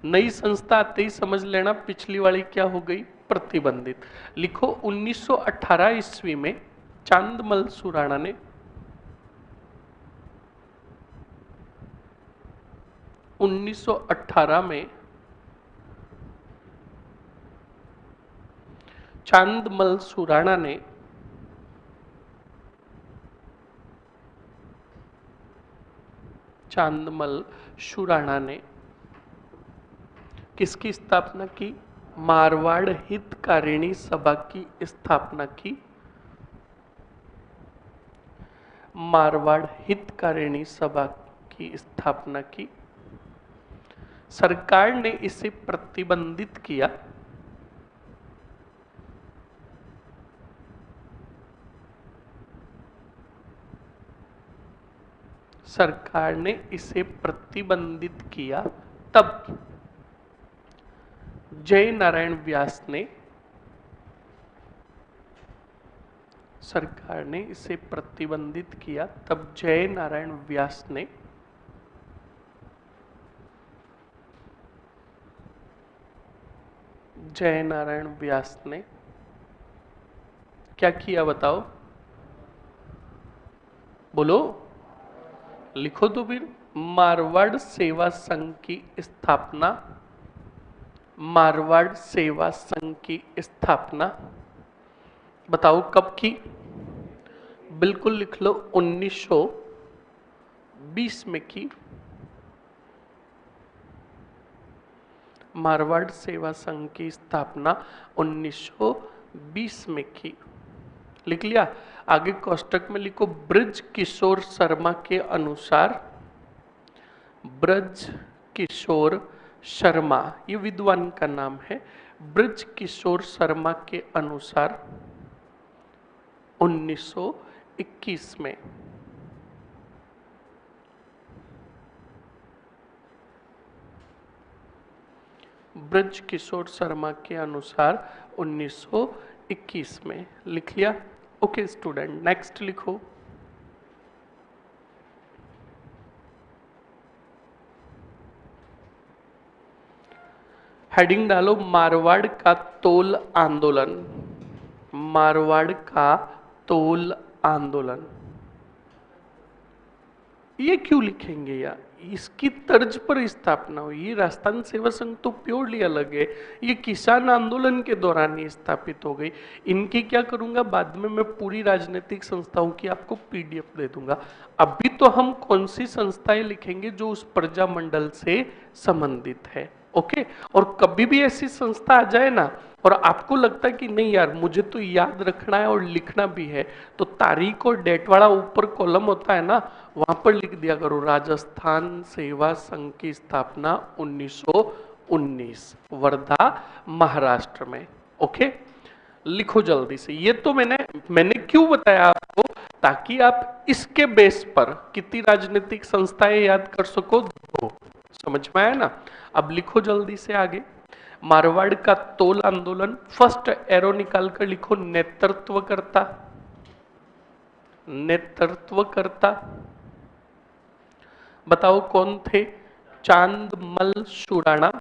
नई संस्था आते ही समझ लेना पिछली वाली क्या हो गई? प्रतिबंधित। लिखो 1918 ईस्वी में चांदमल सुराणा ने 1918 में चांदमल सुराणा ने चांदमल सुराणा ने किसकी स्थापना की? मारवाड़ हितकारिणी सभा की स्थापना की। मारवाड़ हितकारिणी सभा की स्थापना की। सरकार ने इसे प्रतिबंधित किया। सरकार ने इसे प्रतिबंधित किया। तब जय नारायण व्यास ने, सरकार ने इसे प्रतिबंधित किया, तब जय नारायण व्यास ने जय नारायण व्यास ने क्या किया? बताओ, बोलो, लिखो तो फिर। मारवाड़ सेवा संघ की स्थापना। मारवाड़ सेवा संघ की स्थापना बताओ कब की? बिल्कुल लिख लो, 1920 में की। मारवाड़ सेवा संघ की स्थापना 1920 में की। लिख लिया? आगे कोष्टक में लिखो, ब्रज किशोर शर्मा के अनुसार। ब्रज किशोर शर्मा, ये विद्वान का नाम है। ब्रज किशोर शर्मा के अनुसार 1921 में ब्रज किशोर शर्मा के अनुसार 1921 में। लिख लिया? ओके स्टूडेंट, नेक्स्ट लिखो। हेडिंग डालो, मारवाड़ का तोल आंदोलन। मारवाड़ का तोल आंदोलन। ये क्यों लिखेंगे यार? इसकी तर्ज पर स्थापना हुई। ये राजस्थान सेवा संघ तो प्योरली अलग है, ये किसान आंदोलन के दौरान ही स्थापित हो गई। इनकी क्या करूंगा, बाद में मैं पूरी राजनीतिक संस्थाओं की आपको पीडीएफ दे दूंगा। अभी तो हम कौन सी संस्थाएं लिखेंगे जो उस प्रजामंडल से संबंधित है। ओके, और कभी भी ऐसी संस्था आ जाए ना और आपको लगता है कि नहीं यार मुझे तो याद रखना है और लिखना भी है, तो तारीख और डेट वाला ऊपर कॉलम होता है ना, वहां पर लिख दिया करो, राजस्थान सेवा संघ की स्थापना 1919 वर्धा महाराष्ट्र में। ओके, लिखो जल्दी से। ये तो मैंने क्यों बताया आपको ताकि आप इसके बेस पर कितनी राजनीतिक संस्थाएं याद कर सको, दो। समझ में आया ना? अब लिखो जल्दी से आगे। मारवाड़ का तोल आंदोलन, फर्स्ट एरो निकाल कर लिखो, नेतृत्वकर्ता। नेतृत्वकर्ता बताओ कौन थे? चांदमल सुराणा।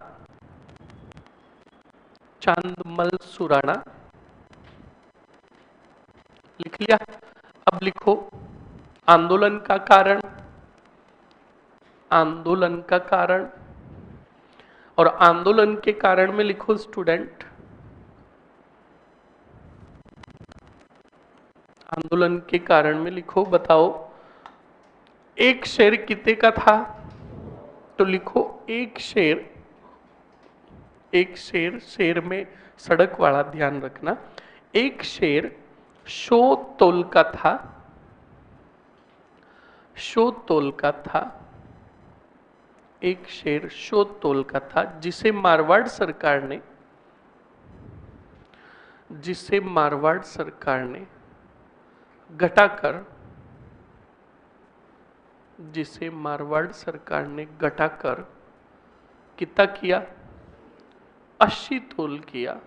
चांदमल सुराणा लिख लिया। अब लिखो आंदोलन का कारण। आंदोलन का कारण, और आंदोलन के कारण में लिखो स्टूडेंट, आंदोलन के कारण में लिखो, बताओ एक शेर कितने का था? तो लिखो एक शेर, एक शेर, शेर में सड़क वाला ध्यान रखना, एक शेर 100 तोल का था, 100 तोल का था, एक शेर 100 तोल का था, जिसे मारवाड़ सरकार ने, जिसे मारवाड़ सरकार ने घटाकर, जिसे मारवाड़ सरकार ने घटाकर कितना किया? 80 तोल किया।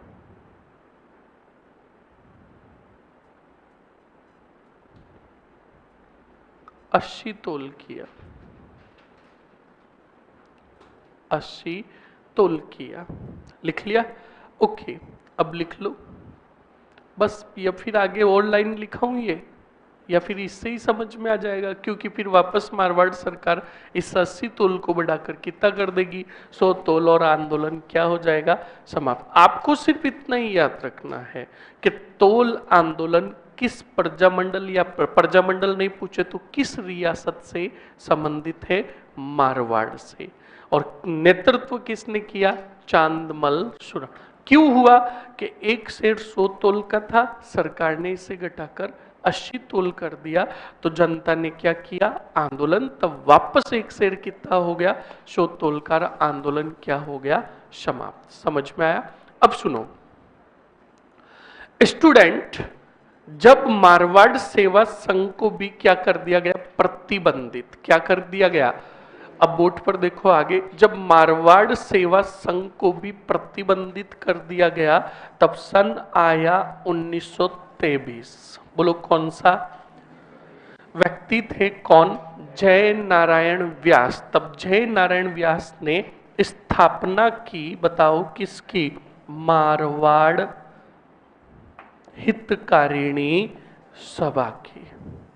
अस्सी तोल किया, 80 तोल किया। लिख लिया? ओके, अब लिख लो बस, या फिर आगे और लाइन लिखाऊं ये, या फिर इससे ही समझ में आ जाएगा, क्योंकि फिर वापस मारवाड़ सरकार इस 80 तोल को बढ़ाकर कितना कर देगी? 100 तोल, और आंदोलन क्या हो जाएगा? समाप्त। आपको सिर्फ इतना ही याद रखना है कि तोल आंदोलन किस प्रजामंडल, या प्रजामंडल नहीं पूछे तो किस रियासत से संबंधित है? मारवाड़ से। और नेतृत्व किसने किया? चांदमल सुराणा। क्यों हुआ कि एक शेर 100 तोल का था, सरकार ने इसे घटाकर 80 तोल कर दिया, तो जनता ने क्या किया? आंदोलन। तब वापस एक शेर कितना हो गया? 100 तोल का। आंदोलन क्या हो गया? समाप्त। समझ में आया? अब सुनो स्टूडेंट, जब मारवाड़ सेवा संघ को भी क्या कर दिया गया? प्रतिबंधित। क्या कर दिया गया? अब बोर्ड पर देखो आगे, जब मारवाड़ सेवा संघ को भी प्रतिबंधित कर दिया गया, तब सन आया 1923। बोलो कौन सा? व्यक्ति थे कौन? जय नारायण व्यास। तब जय नारायण व्यास ने स्थापना की, बताओ किसकी? मारवाड़ हितकारिणी सभा की।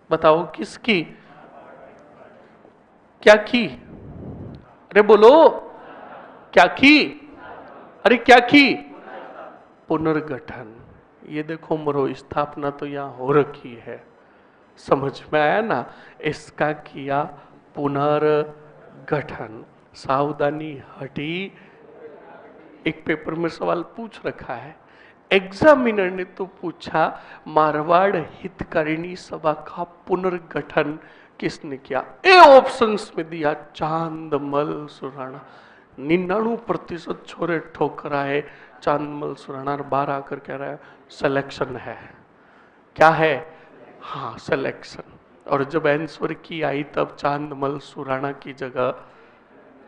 बताओ किसकी? क्या की? अरे बोलो, क्या की? अरे क्या की? पुनर्गठन। ये देखो मरो, स्थापना तो यहां हो रखी है, समझ में आया ना? इसका किया पुनर्गठन। सावधानी हटी। एक पेपर में सवाल पूछ रखा है, एग्जामिनर ने तो पूछा मारवाड़ हितकारिणी सभा का पुनर्गठन किसने किया? ए ऑप्शंस में दिया चांदमल सुराणा। 99% छोरे ठोकराए चांदमल सुराणा, और 12 आकर कह रहा है सिलेक्शन है। क्या है? हाँ सिलेक्शन। और जब आंसर की आई तब चांदमल सुराणा की जगह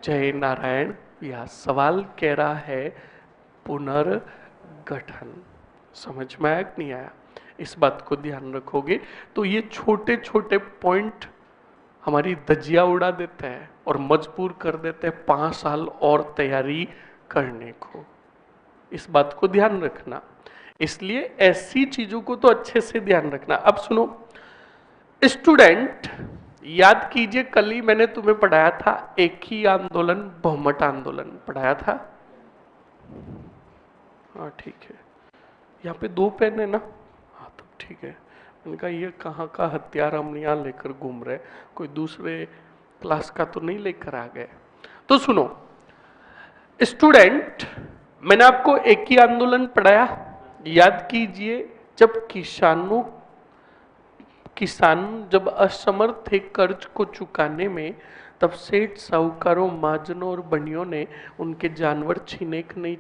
जय नारायण व्यास। सवाल कह रहा है पुनर्गठन। समझ में आया कि नहीं आया? इस बात को ध्यान रखोगे तो ये छोटे छोटे पॉइंट हमारी धज्जियां उड़ा देते हैं और मजबूर कर देते हैं 5 साल और तैयारी करने को। इस बात को ध्यान रखना, इसलिए ऐसी चीजों को तो अच्छे से ध्यान रखना। अब सुनो स्टूडेंट, याद कीजिए कल ही मैंने तुम्हें पढ़ाया था एक ही आंदोलन, बहुमत आंदोलन पढ़ाया था। हाँ ठीक है, यहाँ पे 2 पेन है ना? हाँ तब ठीक है। उनका ये कहाँ का हथियार हम यहाँ लेकर घूम रहे, कोई दूसरे क्लास का तो नहीं लेकर आ गए। तो सुनो स्टूडेंट, मैंने आपको एक ही आंदोलन पढ़ाया, याद कीजिए। जब किसान जब असमर्थ थे कर्ज को चुकाने में, तब सेठ साहूकारों, महाजनों और बनियों ने उनके जानवर छीने कि नहीं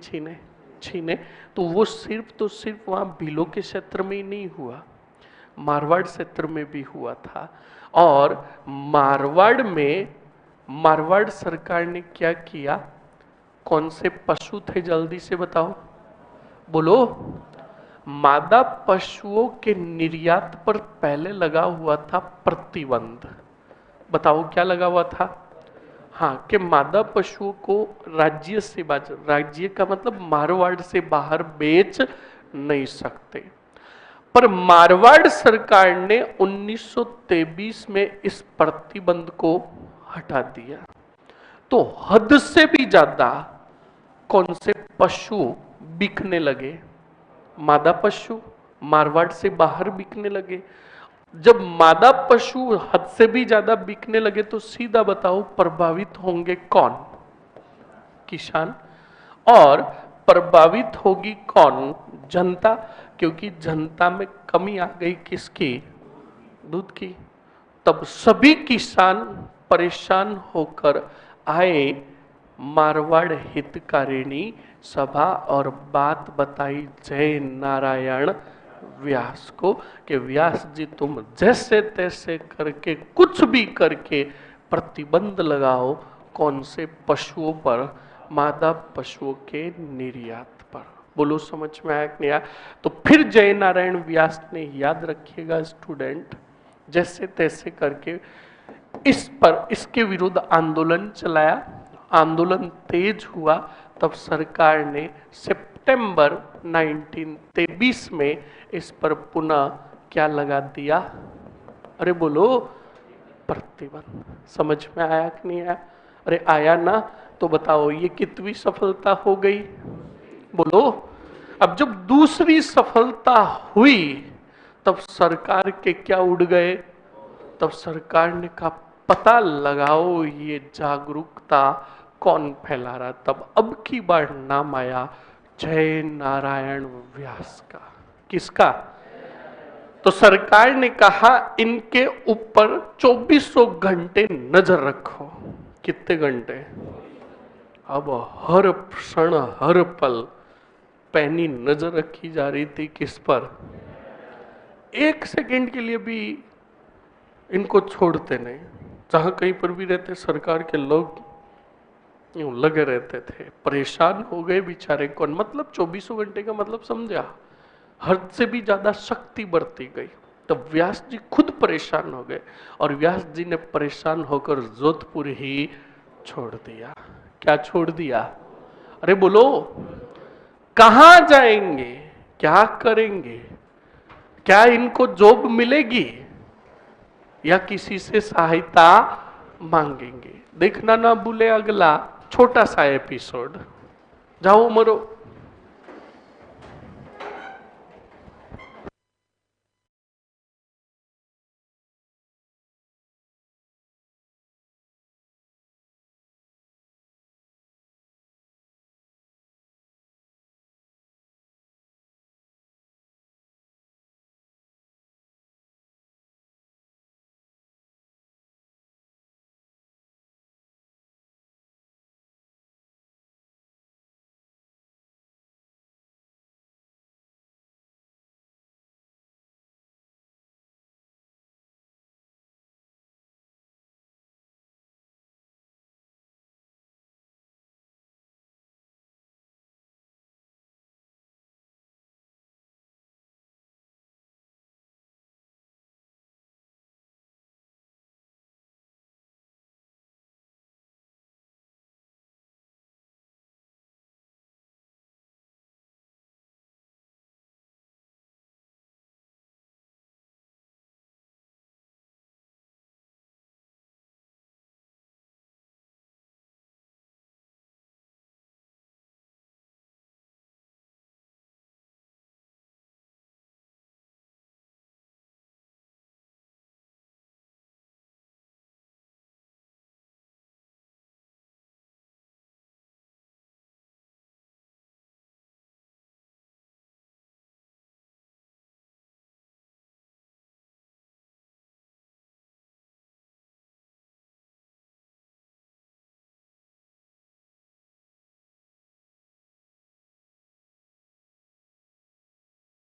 छीने? तो वो सिर्फ वहां भीलों के क्षेत्र में ही नहीं हुआ, मारवाड़ क्षेत्र में भी हुआ था। और मारवाड़ में मारवाड़ सरकार ने क्या किया? कौन से पशु थे जल्दी से बताओ, बोलो। मादा पशुओं के निर्यात पर पहले लगा हुआ था प्रतिबंध। बताओ क्या लगा हुआ था? हाँ, कि मादा पशुओं को राज्य से राज्य का मतलब मारवाड़ से बाहर बेच नहीं सकते। पर मारवाड़ सरकार ने 1923 में इस प्रतिबंध को हटा दिया। तो हद से भी ज्यादा कौन से पशु बिकने लगे? मादा पशु मारवाड़ से बाहर बिकने लगे। जब मादा पशु हद से भी ज्यादा बिकने लगे तो सीधा बताओ प्रभावित होंगे कौन? किसान। और प्रभावित होगी कौन? जनता, क्योंकि जनता में कमी आ गई किसकी? दूध की। तब सभी किसान परेशान होकर आए मारवाड़ हितकारिणी सभा और बात बताई जय नारायण व्यास को कि व्यास जी तुम जैसे तैसे करके कुछ भी करके प्रतिबंध लगाओ। कौन से पशुओं पर? मादा पशुओं के निर्यात पर। बोलो समझ में आया कि नहीं आया? तो फिर जय नारायण व्यास ने, याद रखिएगा स्टूडेंट, जैसे तैसे करके इस पर इसके विरुद्ध आंदोलन चलाया। आंदोलन तेज हुआ। तब सरकार ने सितंबर 1923 में इस पर पुनः क्या लगा दिया? अरे बोलो, प्रतिबंध। समझ में आया कि नहीं आया? अरे आया ना? तो बताओ ये कितनी सफलता हो गई? बोलो। अब जब दूसरी सफलता हुई तब सरकार के क्या उड़ गए? तब सरकार ने कहा पता लगाओ ये जागरूकता कौन फैला रहा। तब अब की बार नाम आया जय नारायण व्यास का। किसका? तो सरकार ने कहा इनके ऊपर 2400 घंटे नजर रखो। कितने घंटे? अब हर क्षण हर पल पैनी नजर रखी जा रही थी। किस पर? एक सेकंड के लिए भी इनको छोड़ते नहीं। जहां कहीं पर भी रहते सरकार के लोग यूं लगे रहते थे। परेशान हो गए बेचारे। कौन? मतलब 24 घंटे का मतलब समझा? हद से भी ज्यादा शक्ति बढ़ती गई। तब व्यास जी खुद परेशान हो गए और व्यास जी ने परेशान होकर जोधपुर ही छोड़ दिया। क्या छोड़ दिया? अरे बोलो, कहां जाएंगे? क्या करेंगे? क्या इनको जॉब मिलेगी या किसी से सहायता मांगेंगे? देखना ना भूले अगला छोटा सा एपिसोड। जाओ मरो।